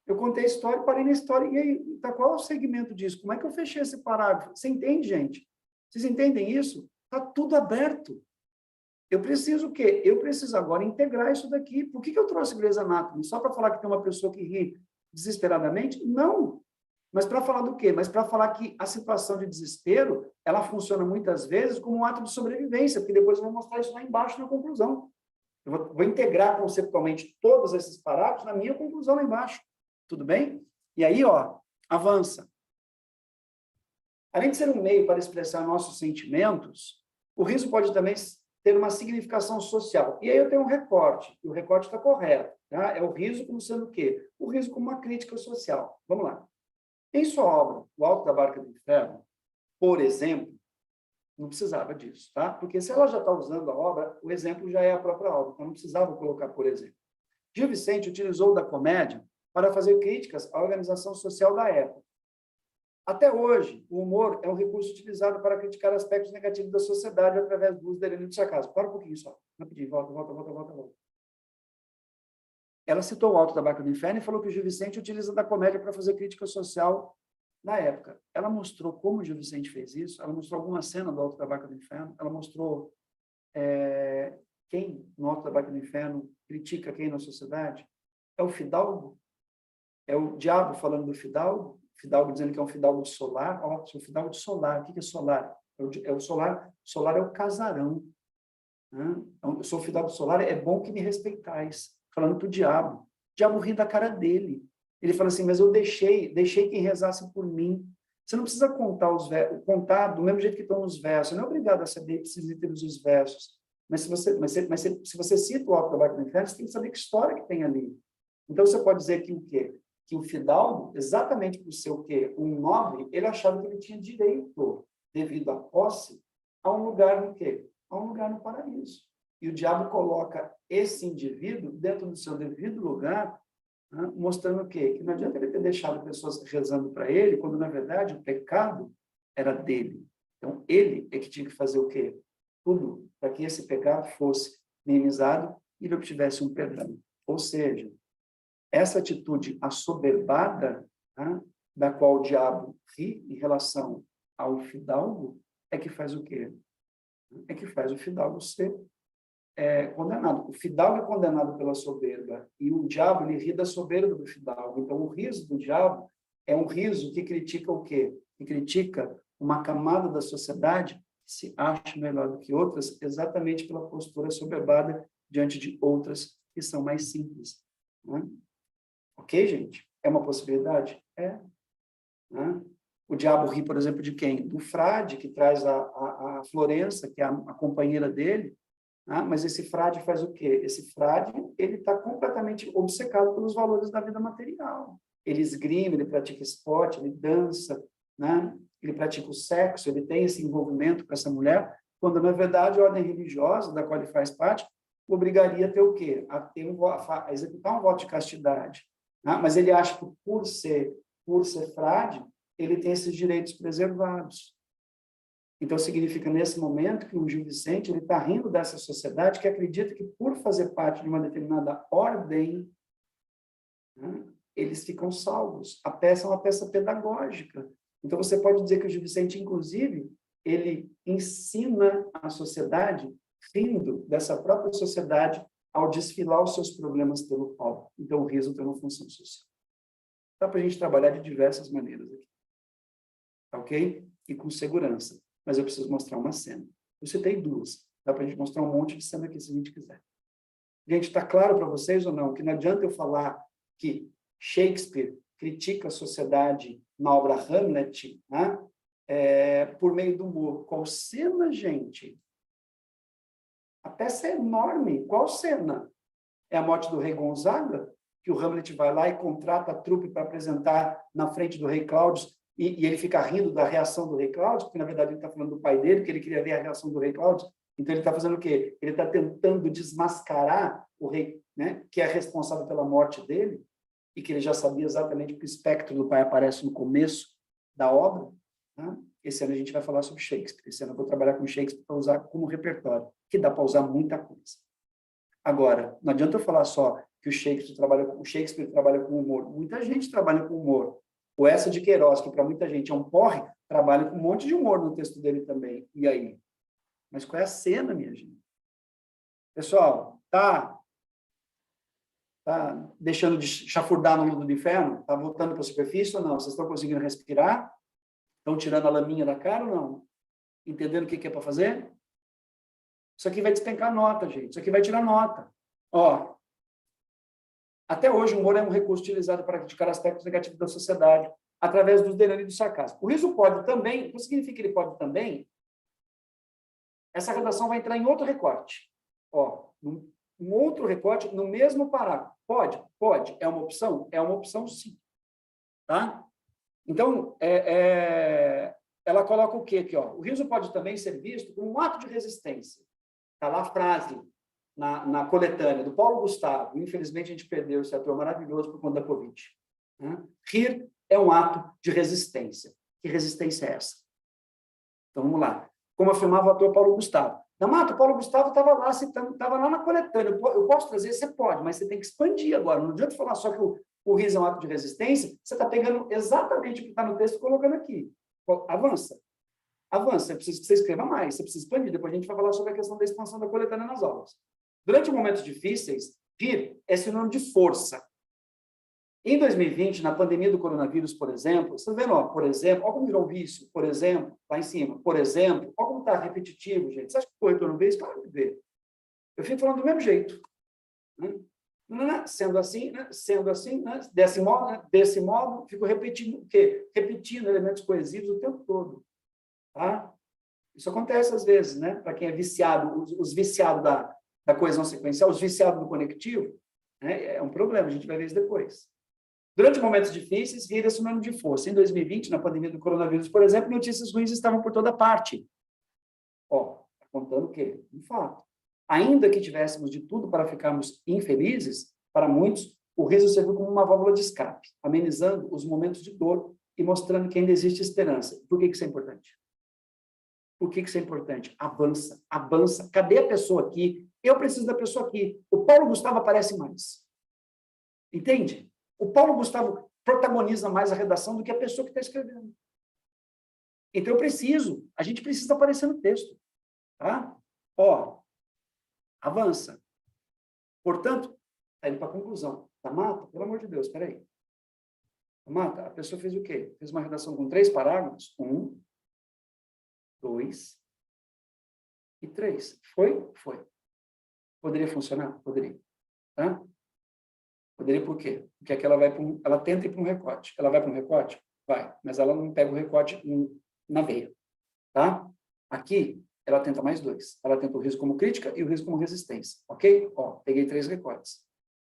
eu contei a história, parei na história, e aí? Tá, qual é o segmento disso? Como é que eu fechei esse parágrafo? Você entende, gente? Vocês entendem isso? Está tudo aberto. Eu preciso o quê? Eu preciso agora integrar isso daqui. Por que eu trouxe Grey's Anatomy? Só para falar que tem uma pessoa que ri desesperadamente? Não. Mas para falar do quê? Mas para falar que a situação de desespero, ela funciona muitas vezes como um ato de sobrevivência, porque depois eu vou mostrar isso lá embaixo na conclusão. Eu vou integrar conceptualmente todos esses parágrafos na minha conclusão lá embaixo. Tudo bem? E aí, ó, avança. Além de ser um meio para expressar nossos sentimentos, o riso pode também ter uma significação social. E aí eu tenho um recorte, e o recorte está correto. Tá? É o riso como sendo o quê? O riso como uma crítica social. Vamos lá. Em sua obra, O Alto da Barca do Inferno, por exemplo, não precisava disso, tá? Porque se ela já está usando a obra, o exemplo já é a própria obra, então não precisava colocar por exemplo. Gil Vicente utilizou da comédia para fazer críticas à organização social da época. Até hoje, o humor é um recurso utilizado para criticar aspectos negativos da sociedade através do uso da ironia do sarcasmo. Para um pouquinho só. Rapidinho, volta. Ela citou o Alto da Barca do Inferno e falou que o Gil Vicente utiliza da comédia para fazer crítica social na época. Ela mostrou como o Gil Vicente fez isso, ela mostrou alguma cena do Alto da Barca do Inferno, ela mostrou quem no Alto da Barca do Inferno critica quem na sociedade. É o fidalgo? É o diabo falando do fidalgo? Fidalgo dizendo que é um fidalgo de solar. Ó, sou fidalgo de solar. O que é solar? É o solar. Solar é o casarão. Né? Então, eu sou fidalgo de solar, é bom que me respeitais. Falando para o diabo. O diabo ri da cara dele. Ele fala assim, mas eu deixei quem rezasse por mim. Você não precisa contar do mesmo jeito que estão os versos. Você não é obrigado a saber esses itens dos versos. Mas se você cita o Alto da Barca do Inferno, você tem que saber que história que tem ali. Então, você pode dizer que o quê? que o fidalgo, exatamente por ser o quê? Um nobre, ele achava que ele tinha direito, devido à posse, a um lugar no quê? A um lugar no paraíso. E o diabo coloca esse indivíduo dentro do seu devido lugar, né, mostrando o quê? Que não adianta ele ter deixado pessoas rezando para ele, quando, na verdade, o pecado era dele. Então, ele é que tinha que fazer o quê? Tudo para que esse pecado fosse minimizado e ele obtivesse um perdão. Ou seja, essa atitude assoberbada, né, da qual o diabo ri em relação ao fidalgo, é que faz o quê? É que faz o fidalgo ser condenado. O fidalgo é condenado pela soberba e o diabo, ele ri da soberba do fidalgo. Então, o riso do diabo é um riso que critica o quê? Que critica uma camada da sociedade que se acha melhor do que outras, exatamente pela postura soberbada diante de outras que são mais simples. Né? Ok, gente? É uma possibilidade? É. Né? O diabo ri, por exemplo, de quem? Do frade, que traz a Florença, que é a companheira dele. Mas esse frade faz o quê? Esse frade, ele está completamente obcecado pelos valores da vida material. Ele esgrime, ele pratica esporte, ele dança, né? Ele pratica o sexo, ele tem esse envolvimento com essa mulher, quando, na verdade, a ordem religiosa da qual ele faz parte obrigaria a ter o quê? A executar um voto de castidade. Né? Mas ele acha que, por ser frade, ele tem esses direitos preservados. Então, significa, nesse momento, que o Gil Vicente está rindo dessa sociedade que acredita que, por fazer parte de uma determinada ordem, né, eles ficam salvos. A peça é uma peça pedagógica. Então, você pode dizer que o Gil Vicente, inclusive, ele ensina a sociedade, rindo dessa própria sociedade, ao desfilar os seus problemas pelo palco. Então, o riso tem uma função social. Dá para a gente trabalhar de diversas maneiras aqui. Ok? E com segurança. Mas eu preciso mostrar uma cena. Eu citei duas. Dá para a gente mostrar um monte de cena aqui, se a gente quiser. Gente, está claro para vocês ou não? Que não adianta eu falar que Shakespeare critica a sociedade na obra Hamlet, né? Por meio do humor. Qual cena, gente? A peça é enorme. Qual cena? É a morte do rei Gonzaga? Que o Hamlet vai lá e contrata a trupe para apresentar na frente do rei Cláudio, e ele fica rindo da reação do rei Cláudio, porque, na verdade, ele está falando do pai dele, porque ele queria ver a reação do rei Cláudio. Então, ele está fazendo o quê? Ele está tentando desmascarar o rei, né, que é responsável pela morte dele, e que ele já sabia exatamente que o espectro do pai aparece no começo da obra. Né? Esse ano a gente vai falar sobre Shakespeare. Esse ano eu vou trabalhar com Shakespeare para usar como repertório, que dá para usar muita coisa. Agora, não adianta eu falar só que o Shakespeare trabalha com humor. Muita gente trabalha com humor. O Essa de Queiroz, que para muita gente é um porre, trabalha com um monte de humor no texto dele também. E aí? Mas qual é a cena, minha gente? Pessoal, tá deixando de chafurdar no mundo do inferno? Tá voltando para a superfície ou não? Vocês estão conseguindo respirar? Estão tirando a laminha da cara ou não? Entendendo o que é para fazer? Isso aqui vai despencar nota, gente. Isso aqui vai tirar nota. Ó, até hoje, o humor é um recurso utilizado para criticar aspectos negativos da sociedade, através dos delírios e do sarcasmo. O riso pode também, o que significa que ele pode também? Essa redação vai entrar em outro recorte. Ó, um outro recorte no mesmo parágrafo. Pode? Pode. É uma opção? É uma opção, sim. Tá? Então, ela coloca o quê aqui? Ó? O riso pode também ser visto como um ato de resistência. Está lá a frase na coletânea do Paulo Gustavo. Infelizmente, a gente perdeu esse ator maravilhoso por conta da Covid. Né? Rir é um ato de resistência. Que resistência é essa? Então, vamos lá. Como afirmava o ator Paulo Gustavo. Damato, o Paulo Gustavo estava lá citando, estava lá na coletânea. Eu posso trazer? Você pode, mas você tem que expandir agora. Não adianta falar só que o riso é um ato de resistência, você está pegando exatamente o que está no texto e colocando aqui. Avança. Avança. É preciso que você escreva mais, você precisa expandir. Depois a gente vai falar sobre a questão da expansão da coletânea nas aulas. Durante momentos difíceis, rir é sinônimo de força. Em 2020, na pandemia do coronavírus, por exemplo, vocês estão vendo, ó, por exemplo, olha como virou um vício, por exemplo, lá em cima, por exemplo, olha como está repetitivo, gente. Você acha que o corretor não vê isso? Claro que vê. Eu fico falando do mesmo jeito. Né? Sendo assim, né? Desse modo, fico repetindo o quê? Repetindo elementos coesivos o tempo todo. Tá? Isso acontece às vezes, né? Para quem é viciado, os viciados da coesão sequencial, os viciados do conectivo, né? É um problema, a gente vai ver isso depois. Durante momentos difíceis, rir é sinônimo de força. Em 2020, na pandemia do coronavírus, por exemplo, notícias ruins estavam por toda parte. Ó, contando o quê? Um fato. Ainda que tivéssemos de tudo para ficarmos infelizes, para muitos, o riso serviu como uma válvula de escape, amenizando os momentos de dor e mostrando que ainda existe esperança. Por que isso é importante? Por que isso é importante? Avança, avança. Cadê a pessoa aqui? Eu preciso da pessoa aqui. O Paulo Gustavo aparece mais. Entende? O Paulo Gustavo protagoniza mais a redação do que a pessoa que está escrevendo. Então, a gente precisa aparecer no texto. Tá? Ó, avança. Portanto, está indo para a conclusão. Tá, Mata? Pelo amor de Deus, espera aí. Mata, a pessoa fez o quê? Fez uma redação com 3 parágrafos. 1, 2 e 3. Foi? Foi. Poderia funcionar? Poderia. Tá? Poderia por quê? Porque aqui ela tenta ir para um recorte. Ela vai para um recorte? Vai. Mas ela não pega o recorte na veia. Tá? Aqui, ela tenta mais 2. Ela tenta o riso como crítica e o riso como resistência. Ok? Ó, peguei 3 recortes.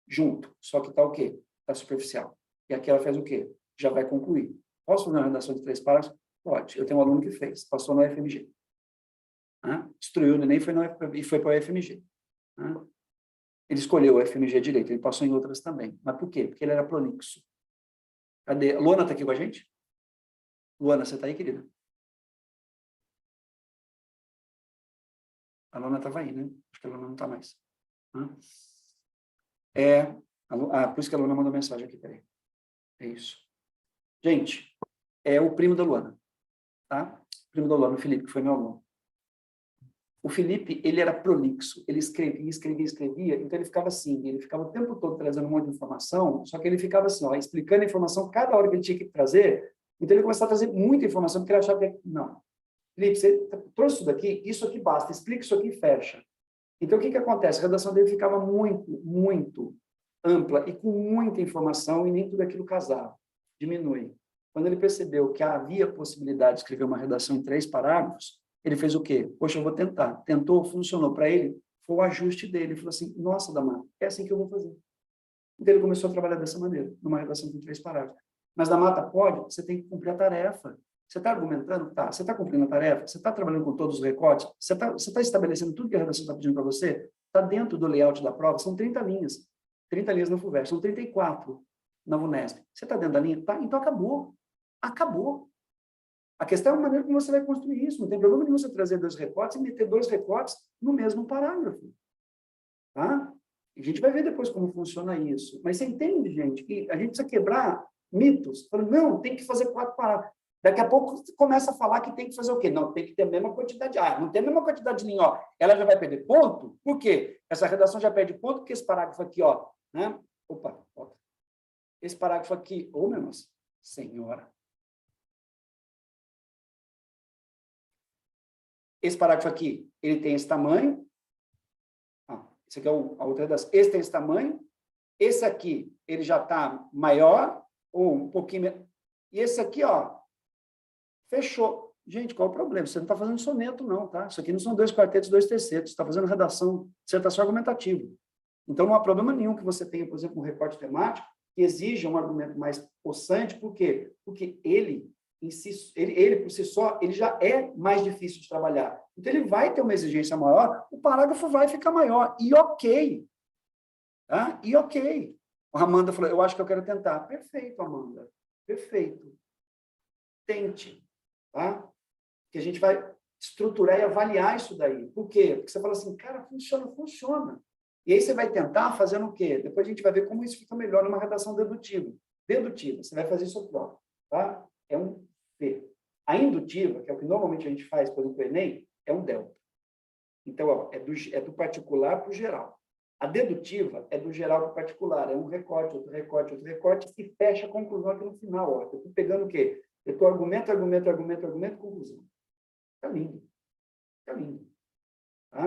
Junto. Só que tá o quê? Tá superficial. E aqui ela faz o quê? Já vai concluir. Posso fazer uma redação de 3 parágrafos? Pode. Eu tenho um aluno que fez. Passou no UFMG. Destruiu o Enem e foi para o UFMG. Ele escolheu o UFMG direito. Ele passou em outras também. Mas por quê? Porque ele era prolixo. Cadê? A Luana está aqui com a gente? Luana, você está aí, querida? A Luana estava aí, né? Acho que a Luana não está mais. Por isso que a Luana mandou mensagem aqui, peraí. É isso. Gente, é o primo da Luana, tá? O primo da Luana, o Felipe, que foi meu aluno. O Felipe, ele era prolixo, ele escrevia, então ele ficava assim, ele ficava o tempo todo trazendo um monte de informação, só que ele ficava assim, ó, explicando a informação cada hora que ele tinha que trazer, então ele começava a trazer muita informação, porque ele achava que, não, Felipe, você trouxe isso aqui basta, explica isso aqui e fecha. Então, o que acontece? A redação dele ficava muito ampla e com muita informação e nem tudo aquilo casava. Diminui. Quando ele percebeu que havia possibilidade de escrever uma redação em 3 parágrafos, ele fez o quê? Poxa, eu vou tentar. Tentou, funcionou. Para ele, foi o ajuste dele. Ele falou assim, nossa, Damata, é assim que eu vou fazer. Então, ele começou a trabalhar dessa maneira, numa redação com 3 parágrafos. Mas, Damata, pode? Você tem que cumprir a tarefa. Você está argumentando? Tá. Você está cumprindo a tarefa? Você está trabalhando com todos os recortes? Você está estabelecendo tudo que a redação está pedindo para você? Está dentro do layout da prova? São 30 linhas. 30 linhas na FUVEST, são 34 na VUNESP. Você está dentro da linha? Tá, então acabou. Acabou. A questão é a maneira como você vai construir isso. Não tem problema nenhum você trazer 2 recortes e meter 2 recortes no mesmo parágrafo. Tá? A gente vai ver depois como funciona isso. Mas você entende, gente, que a gente precisa quebrar mitos. Falando, não, tem que fazer 4 parágrafos. Daqui a pouco você começa a falar que tem que fazer o quê? Não, tem que ter a mesma quantidade. Não tem a mesma quantidade de linha, ó. Ela já vai perder ponto? Por quê? Essa redação já perde ponto porque esse parágrafo aqui, ó, né? Opa, volta. Esse parágrafo aqui, meu nossa senhora. Esse parágrafo aqui, ele tem esse tamanho. Esse aqui é a outra redação. Esse tem esse tamanho. Esse aqui, ele já está maior, ou um pouquinho... E esse aqui, ó, fechou. Gente, qual é o problema? Você não está fazendo soneto, não, tá? Isso aqui não são 2 quartetos, 2 tercetos. Você está fazendo redação, dissertação argumentativa. Então, não há problema nenhum que você tenha, por exemplo, um recorte temático que exija um argumento mais possante. Por quê? Porque ele, por si só, ele já é mais difícil de trabalhar. Então, ele vai ter uma exigência maior, o parágrafo vai ficar maior. E ok. Tá? E ok. A Amanda falou, eu acho que eu quero tentar. Perfeito, Amanda. Perfeito. Tente. Tá? Que a gente vai estruturar e avaliar isso daí. Por quê? Porque você fala assim, cara, funciona. E aí você vai tentar fazendo o quê? Depois a gente vai ver como isso fica melhor numa redação dedutiva. Dedutiva, você vai fazer isso próprio. Tá? É um P. A indutiva, que é o que normalmente a gente faz, por exemplo, o Enem, é um delta. Então, ó, é do particular para o geral. A dedutiva é do geral para o particular. É um recorte, outro recorte, outro recorte, e fecha a conclusão aqui no final. Ó. Eu estou pegando o quê? Eu estou argumento, conclusão. Está lindo. Está lindo. Tá?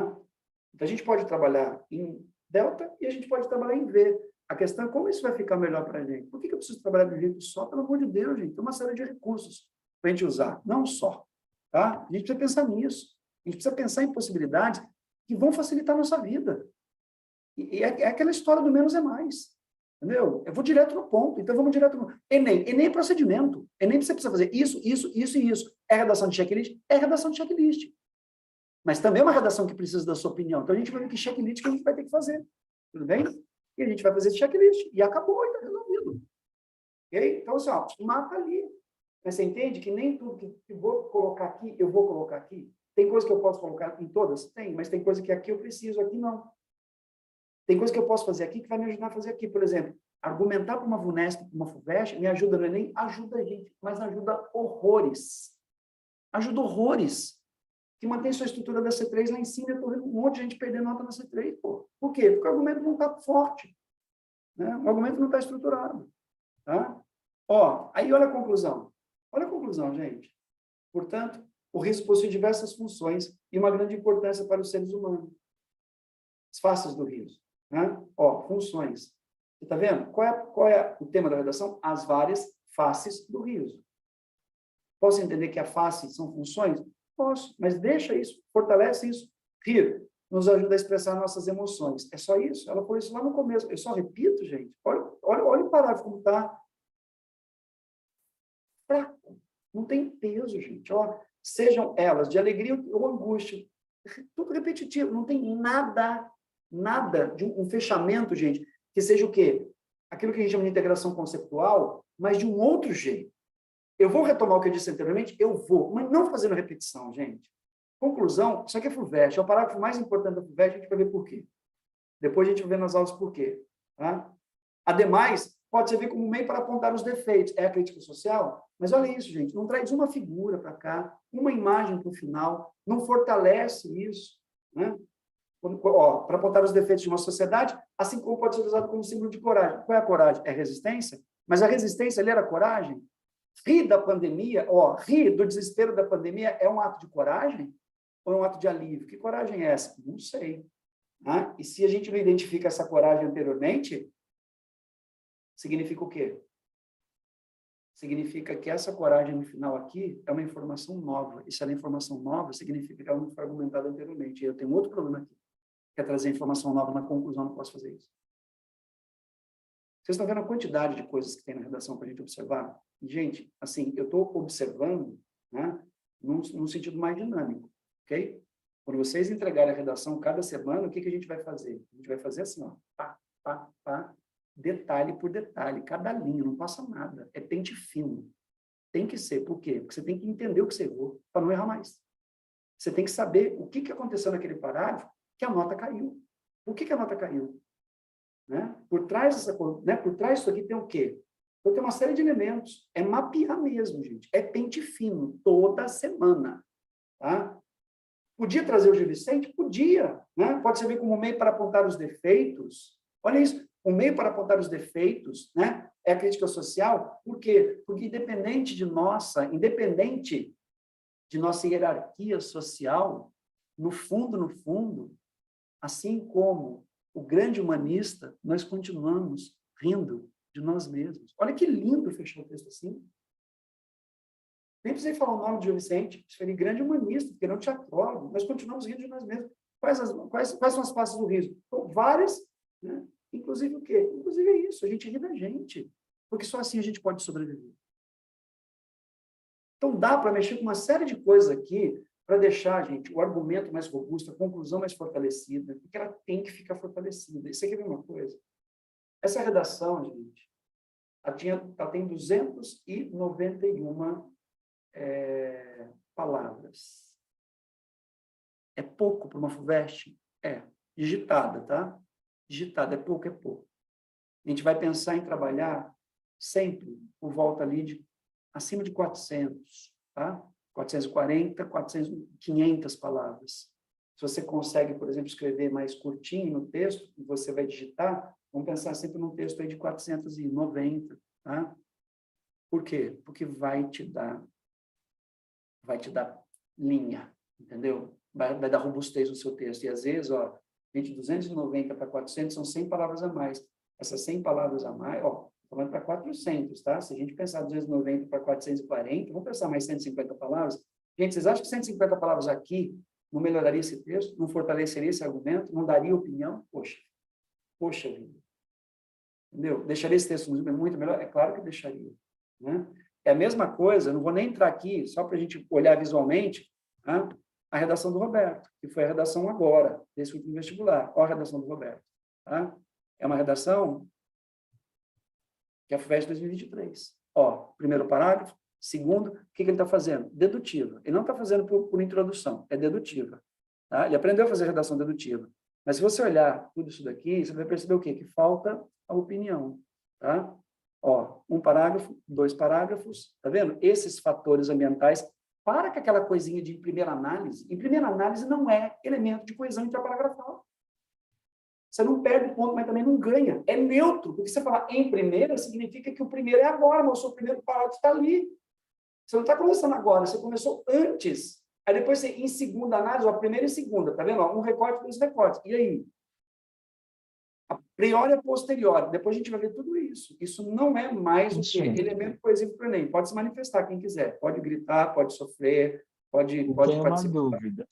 Então, a gente pode trabalhar em delta e a gente pode trabalhar em V. A questão é como isso vai ficar melhor para a gente. Por que eu preciso trabalhar de um jeito só? Pelo amor de Deus, gente. Tem uma série de recursos para a gente usar. Não só. Tá? A gente precisa pensar nisso. A gente precisa pensar em possibilidades que vão facilitar a nossa vida. E é aquela história do menos é mais. Entendeu? Eu vou direto no ponto. Então, vamos direto no... Enem. Enem é procedimento. Enem você precisa fazer isso, isso, isso e isso. É redação de checklist? É redação de checklist. Mas também é uma redação que precisa da sua opinião. Então, a gente vai ver que checklist que a gente vai ter que fazer. Tudo bem? E a gente vai fazer esse checklist. E acabou, e está resolvido. Ok? Então, assim, ó, mata ali. Mas você entende que nem tudo que eu vou colocar aqui, eu vou colocar aqui. Tem coisa que eu posso colocar em todas? Tem, mas tem coisa que aqui eu preciso, aqui não. Tem coisa que eu posso fazer aqui que vai me ajudar a fazer aqui. Por exemplo, argumentar para uma VUNESP, para uma FUVEST, me ajuda no Enem? Ajuda a gente, mas ajuda horrores. Ajuda horrores. Que mantém sua estrutura da C3 lá em cima. Eu estou vendo um monte de gente perder nota na C3. Pô. Por quê? Porque o argumento não está forte. Né? O argumento não está estruturado. Tá? Ó, aí olha a conclusão. Olha a conclusão, gente. Portanto, o risco possui diversas funções e uma grande importância para os seres humanos. As faces do risco. Né? Ó, funções. Você está vendo? Qual é o tema da redação? As várias faces do riso. Posso entender que a face são funções? Posso, mas deixa isso, fortalece isso. Rir nos ajuda a expressar nossas emoções. É só isso. Ela falou isso lá no começo. Eu só repito, gente. Olha o parágrafo como está. Fraco. Não tem peso, gente. Ó, sejam elas de alegria ou angústia. Tudo repetitivo. Não tem nada de um fechamento, gente, que seja o quê? Aquilo que a gente chama de integração conceptual, mas de um outro jeito. Eu vou retomar o que eu disse anteriormente? Eu vou, mas não fazendo repetição, gente. Conclusão, isso aqui é FUVEST, é o parágrafo mais importante da FUVEST, a gente vai ver por quê. Depois a gente vai ver nas aulas por quê. Tá? Ademais, pode servir como meio para apontar os defeitos. É a crítica social? Mas olha isso, gente, não traz uma figura para cá, uma imagem para o final, não fortalece isso, né? Para apontar os defeitos de uma sociedade, assim como pode ser usado como símbolo de coragem. Qual é a coragem? É resistência? Mas a resistência ali era coragem? Rir da pandemia, rir do desespero da pandemia é um ato de coragem? Ou é um ato de alívio? Que coragem é essa? Não sei. Né? E se a gente não identifica essa coragem anteriormente, significa o quê? Significa que essa coragem no final aqui é uma informação nova. E se ela é informação nova, significa que ela não foi argumentada anteriormente. E eu tenho outro problema aqui. Quer trazer informação nova na conclusão, não posso fazer isso. Vocês estão vendo a quantidade de coisas que tem na redação para a gente observar? Gente, assim, eu estou observando, né, num sentido mais dinâmico, ok? Quando vocês entregarem a redação cada semana, o que a gente vai fazer? A gente vai fazer assim, ó, pá, pá, pá, detalhe por detalhe, cada linha, não passa nada. É pente fino. Tem que ser. Por quê? Porque você tem que entender o que você errou, para não errar mais. Você tem que saber o que aconteceu naquele parágrafo que a nota caiu. Por que a nota caiu? Né? Por trás disso aqui tem o quê? Então, tem uma série de elementos. É mapear mesmo, gente. É pente fino, toda semana. Tá? Podia trazer o Gil Vicente? Podia. Né? Pode servir como meio para apontar os defeitos. Olha isso. O meio para apontar os defeitos, né, é a crítica social. Por quê? Porque independente de nossa hierarquia social, no fundo, assim como o grande humanista, nós continuamos rindo de nós mesmos. Olha que lindo fechar o texto assim. Nem precisei falar o nome de Gil Vicente, seria grande humanista, porque não teatrólogo. Nós continuamos rindo de nós mesmos. Quais são as faces do riso? Então, várias, né? Inclusive o quê? Inclusive é isso, a gente ri da gente, porque só assim a gente pode sobreviver. Então, dá para mexer com uma série de coisas aqui para deixar, gente, o argumento mais robusto, a conclusão mais fortalecida, porque ela tem que ficar fortalecida. Isso aqui é uma coisa. Essa redação, gente, ela tem 291 palavras. É pouco para uma FUVEST? É. Digitada, tá? Digitada, é pouco, é pouco. A gente vai pensar em trabalhar sempre por volta ali de acima de 400, tá? 440, 400, 500 palavras. Se você consegue, por exemplo, escrever mais curtinho no texto, e você vai digitar, vamos pensar sempre num texto aí de 490, tá? Por quê? Porque vai te dar linha, entendeu? Vai dar robustez no seu texto. E às vezes, de 290 para 400 são 100 palavras a mais. Essas 100 palavras a mais, falando para 400, tá? Se a gente pensar 290 para 440, vamos pensar mais 150 palavras. Gente, vocês acham que 150 palavras aqui não melhoraria esse texto? Não fortaleceria esse argumento? Não daria opinião? Poxa vida. Entendeu? Deixaria esse texto muito melhor? É claro que deixaria. Né? É a mesma coisa, não vou nem entrar aqui, só para a gente olhar visualmente, né? A redação do Roberto, que foi a redação agora, desse último vestibular. Olha a redação do Roberto. Tá? É uma redação que é a FUVEST 2023. Ó, primeiro parágrafo, segundo, o que ele está fazendo? Dedutiva. Ele não está fazendo por introdução, é dedutiva. Tá? Ele aprendeu a fazer redação dedutiva. Mas se você olhar tudo isso daqui, você vai perceber o quê? Que falta a opinião. Tá? Ó, um parágrafo, 2 parágrafos, tá vendo? Esses fatores ambientais, para com aquela coisinha de primeira análise. Em primeira análise não é elemento de coesão intraparagрафal. Você não perde ponto, mas também não ganha. É neutro, porque você falar em primeira significa que o primeiro é agora, mas o seu primeiro parágrafo está ali. Você não está começando agora, você começou antes. Aí depois, você, em segunda análise, ó, primeira e segunda, tá vendo? Ó, um recorte, 2 recortes. E aí? A priori e a posteriori. Depois a gente vai ver tudo isso. Isso não é mais o quê? Elemento coesivo para o Enem. Pode se manifestar quem quiser. Pode gritar, pode sofrer, pode Tenho uma participar. dúvida.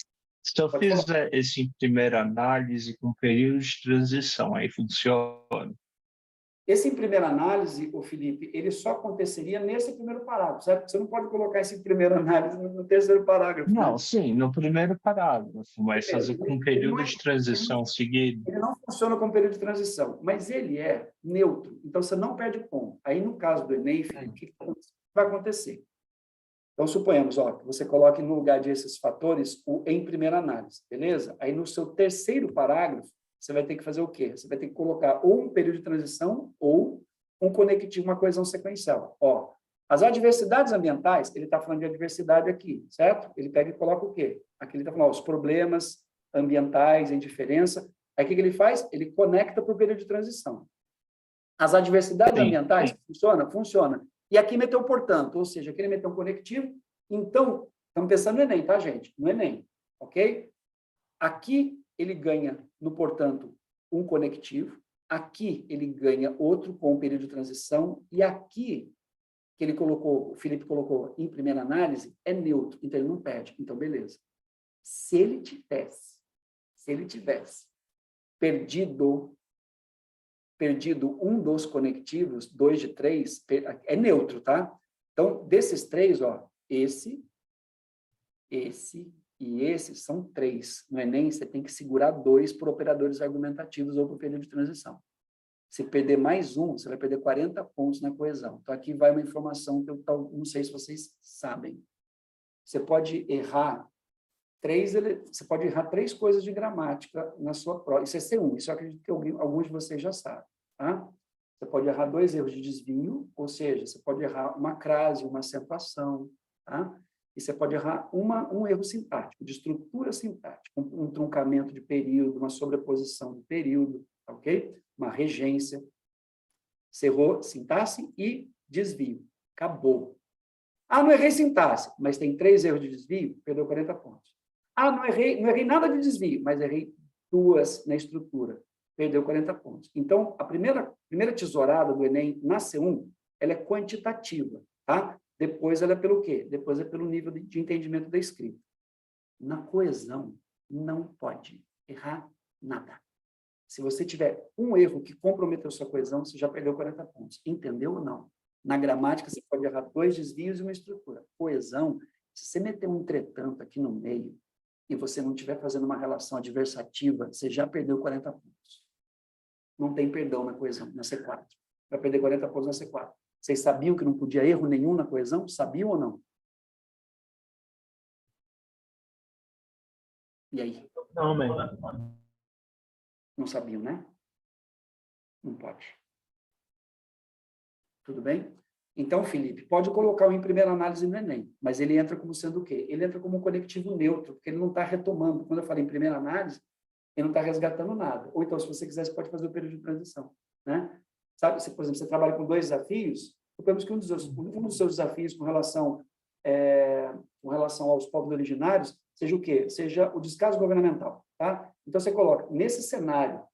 Se eu Pode fizer falar. esse em primeira análise com período de transição, aí funciona? Esse em primeira análise, o Felipe, ele só aconteceria nesse primeiro parágrafo, certo? Você não pode colocar esse em primeira análise no terceiro parágrafo, Não, né? sim, no primeiro parágrafo, mas fazer com período de Ele não, transição seguido. ele não funciona como período de transição, mas ele é neutro, então você não perde ponto. Aí, no caso do Enem, Felipe, o que vai acontecer? Então, suponhamos, ó, que você coloque no lugar desses fatores o em primeira análise, beleza? Aí, no seu terceiro parágrafo, você vai ter que fazer o quê? Você vai ter que colocar ou um período de transição ou um conectivo, uma coesão sequencial. Ó, as adversidades ambientais, ele está falando de adversidade aqui, certo? Ele pega e coloca o quê? Aqui ele está falando, ó, os problemas ambientais, a indiferença. Aí, o que ele faz? Ele conecta para o período de transição. As adversidades Sim, ambientais, funciona? Funciona. E aqui meteu portanto, ou seja, aqui ele meteu um conectivo. Então, estamos pensando no Enem, tá, gente? No Enem, ok? Aqui ele ganha, no portanto, um conectivo. Aqui ele ganha outro com o período de transição. E aqui, que ele colocou, o Felipe colocou em primeira análise, é neutro. Então, ele não perde. Então, beleza. Se ele tivesse perdido um dos conectivos, 2 de 3, é neutro, tá? Então, desses 3, ó, esse e esse são 3. No Enem, você tem que segurar 2 por operadores argumentativos ou por período de transição. Se perder mais um, você vai perder 40 pontos na coesão. Então, aqui vai uma informação que eu não sei se vocês sabem. Você pode errar 3 coisas de gramática na sua prova. Isso é C1, isso eu acredito que alguns de vocês já sabem. Tá? Você pode errar 2 erros de desvio, ou seja, você pode errar uma crase, uma acentuação, tá? E você pode errar um erro sintático, de estrutura sintática, um truncamento de período, uma sobreposição de período, ok? Uma regência. Você errou sintaxe e desvio. Acabou. Ah, não errei sintaxe, mas tem 3 erros de desvio, perdeu 40 pontos. Ah, não errei nada de desvio, mas errei 2 na estrutura, perdeu 40 pontos. Então, a primeira tesourada do Enem na C1, ela é quantitativa, tá? Depois ela é pelo quê? Depois é pelo nível de entendimento da escrita. Na coesão, não pode errar nada. Se você tiver um erro que comprometeu sua coesão, você já perdeu 40 pontos. Entendeu ou não? Na gramática, você pode errar 2 desvios e uma estrutura. Coesão, se você meter um entretanto aqui no meio e você não estiver fazendo uma relação adversativa, você já perdeu 40 pontos. Não tem perdão na coesão, na C4. Vai perder 40 pontos na C4. Vocês sabiam que não podia erro nenhum na coesão? Sabiam ou não? E aí? Não, mano. Não sabiam, né? Não pode. Tudo bem? Então, Felipe, pode colocar o em primeira análise no Enem, mas ele entra como sendo o quê? Ele entra como um conectivo neutro, porque ele não está retomando. Quando eu falei em primeira análise, ele não está resgatando nada. Ou então, se você quiser, você pode fazer o período de transição, né? Sabe, se, por exemplo, você trabalha com 2 desafios, suponhamos que um dos seus desafios com relação aos povos originários seja o quê? Seja o descaso governamental, tá? Então, você coloca, nesse cenário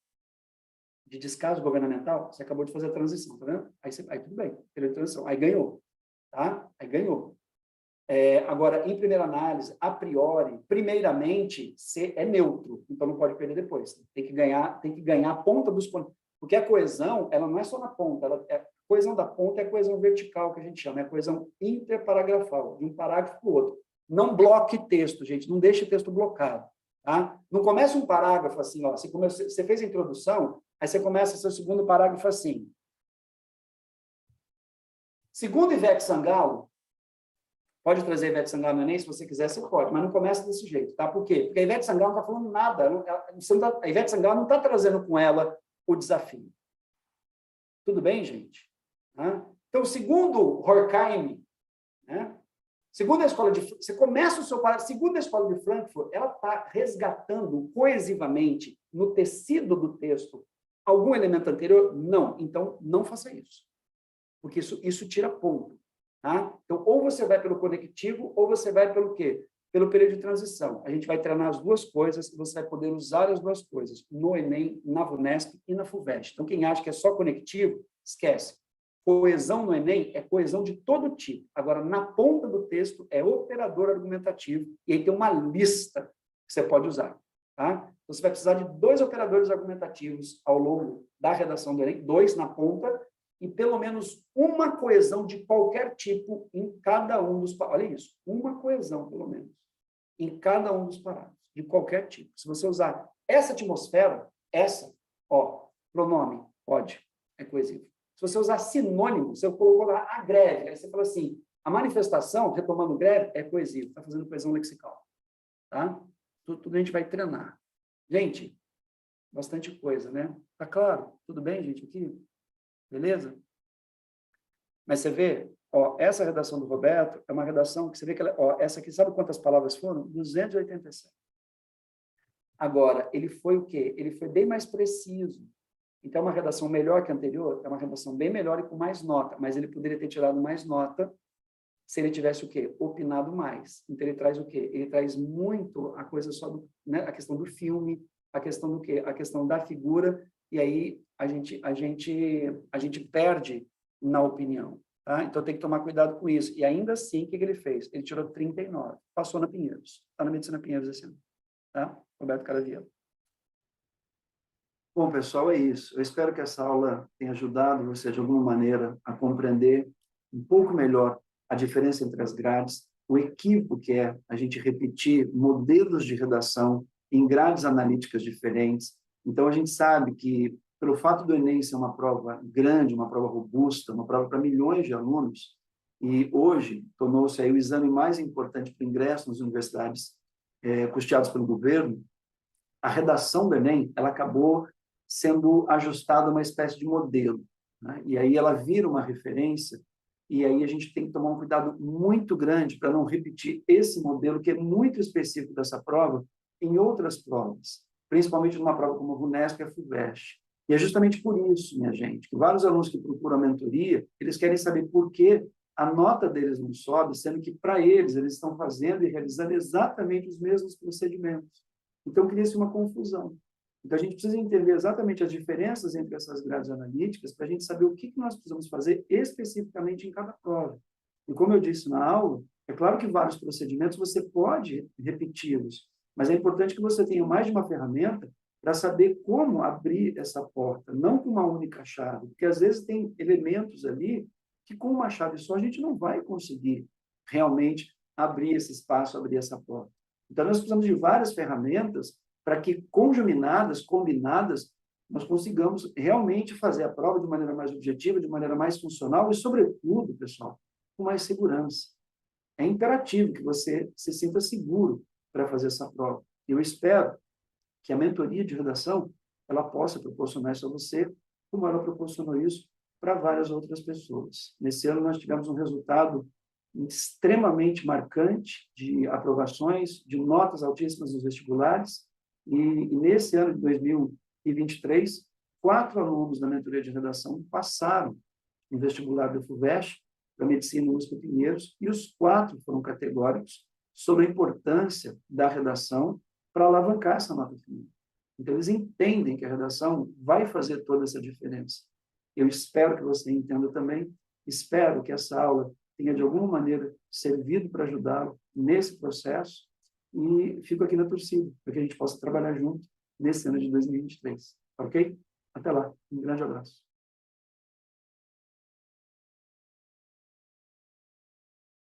de descaso governamental, você acabou de fazer a transição, tá vendo? Aí tudo bem, período de transição, aí ganhou, tá? Aí ganhou. Agora, em primeira análise, a priori, primeiramente, é neutro, então não pode perder depois. Tem que ganhar a ponta dos pontos. Porque a coesão, ela não é só na ponta, a coesão da ponta é a coesão vertical, que a gente chama, é a coesão interparagrafal, de um parágrafo para o outro. Não bloque texto, gente, não deixe texto blocado. Tá? Não comece um parágrafo assim, ó, você fez a introdução, aí você começa seu segundo parágrafo assim. Segundo Ivete Sangalo, pode trazer a Ivete Sangalo no Enem, se você quiser, você pode, mas não começa desse jeito, tá? Por quê? Porque a Ivete Sangalo não está falando nada, a Ivete Sangalo não está trazendo com ela o desafio. Tudo bem, gente? Tá? Então, segundo Horkheim, né? Segundo a escola de, você começa o seu parágrafo, segundo a escola de Frankfurt, ela está resgatando coesivamente no tecido do texto algum elemento anterior? Não. Então, não faça isso. Porque isso tira ponto. Tá? Então, ou você vai pelo conectivo, ou você vai pelo quê? Pelo período de transição. A gente vai treinar as duas coisas e você vai poder usar as duas coisas no Enem, na VUNESP e na FUVEST. Então, quem acha que é só conectivo, esquece. Coesão no Enem é coesão de todo tipo. Agora, na ponta do texto, é operador argumentativo, e aí tem uma lista que você pode usar. Tá? Então, você vai precisar de 2 operadores argumentativos ao longo da redação do Enem, 2 na ponta, e pelo menos uma coesão de qualquer tipo em cada um dos parágrafos. Olha isso, uma coesão, pelo menos, em cada um dos parágrafos, de qualquer tipo. Se você usar essa atmosfera, pronome, pode, é coesivo. Se você usar sinônimo, você colocou lá a greve, aí você fala assim, a manifestação, retomando greve, é coesivo, está fazendo coesão lexical. Tá? Tudo a gente vai treinar. Gente, bastante coisa, né? Tá claro? Tudo bem, gente, aqui? Beleza? Mas você vê, essa redação do Roberto é uma redação que você vê que essa aqui, sabe quantas palavras foram? 287. Agora, ele foi o quê? Ele foi bem mais preciso. Então, é uma redação melhor que a anterior, é uma redação bem melhor e com mais nota, mas ele poderia ter tirado mais nota se ele tivesse o quê? Opinado mais. Então, ele traz o quê? Ele traz muito a coisa só né, a questão do filme, a questão do quê? A questão da figura, e aí a gente perde na opinião. Tá? Então, tem que tomar cuidado com isso. E ainda assim, o que ele fez? Ele tirou 39, passou na Pinheiros. Está na Medicina Pinheiros esse ano. Tá? Roberto Caraviello. Bom, pessoal, é isso. Eu espero que essa aula tenha ajudado você, de alguma maneira, a compreender um pouco melhor a diferença entre as grades, o equívoco que é a gente repetir modelos de redação em grades analíticas diferentes. Então, a gente sabe que, pelo fato do Enem ser uma prova grande, uma prova robusta, uma prova para milhões de alunos, e hoje tornou-se aí o exame mais importante para o ingresso nas universidades custeadas pelo governo, a redação do Enem, ela acabou sendo ajustada a uma espécie de modelo, né? E aí ela vira uma referência, e aí a gente tem que tomar um cuidado muito grande para não repetir esse modelo, que é muito específico dessa prova, em outras provas, principalmente numa prova como a VUNESP e a FUVEST. E é justamente por isso, minha gente, que vários alunos que procuram a mentoria, eles querem saber por que a nota deles não sobe, sendo que, para eles estão fazendo e realizando exatamente os mesmos procedimentos. Então, cria-se uma confusão. Então, a gente precisa entender exatamente as diferenças entre essas grades analíticas para a gente saber o que nós precisamos fazer especificamente em cada prova. E, como eu disse na aula, é claro que vários procedimentos você pode repeti-los, mas é importante que você tenha mais de uma ferramenta para saber como abrir essa porta, não com uma única chave, porque às vezes tem elementos ali que com uma chave só a gente não vai conseguir realmente abrir esse espaço, abrir essa porta. Então, nós precisamos de várias ferramentas para que, conjuminadas, combinadas, nós consigamos realmente fazer a prova de maneira mais objetiva, de maneira mais funcional e, sobretudo, pessoal, com mais segurança. É imperativo que você se sinta seguro para fazer essa prova. Eu espero que a mentoria de redação ela possa proporcionar isso a você, como ela proporcionou isso para várias outras pessoas. Nesse ano, nós tivemos um resultado extremamente marcante de aprovações, de notas altíssimas nos vestibulares, e nesse ano de 2023, 4 alunos da mentoria de redação passaram no vestibular da FUVEST, da Medicina USP Pinheiros, e os 4 foram categóricos sobre a importância da redação para alavancar essa nota final. Então, eles entendem que a redação vai fazer toda essa diferença. Eu espero que você entenda também, espero que essa aula tenha, de alguma maneira, servido para ajudá-lo nesse processo e fico aqui na torcida, para que a gente possa trabalhar junto nesse ano de 2023. Ok? Até lá. Um grande abraço.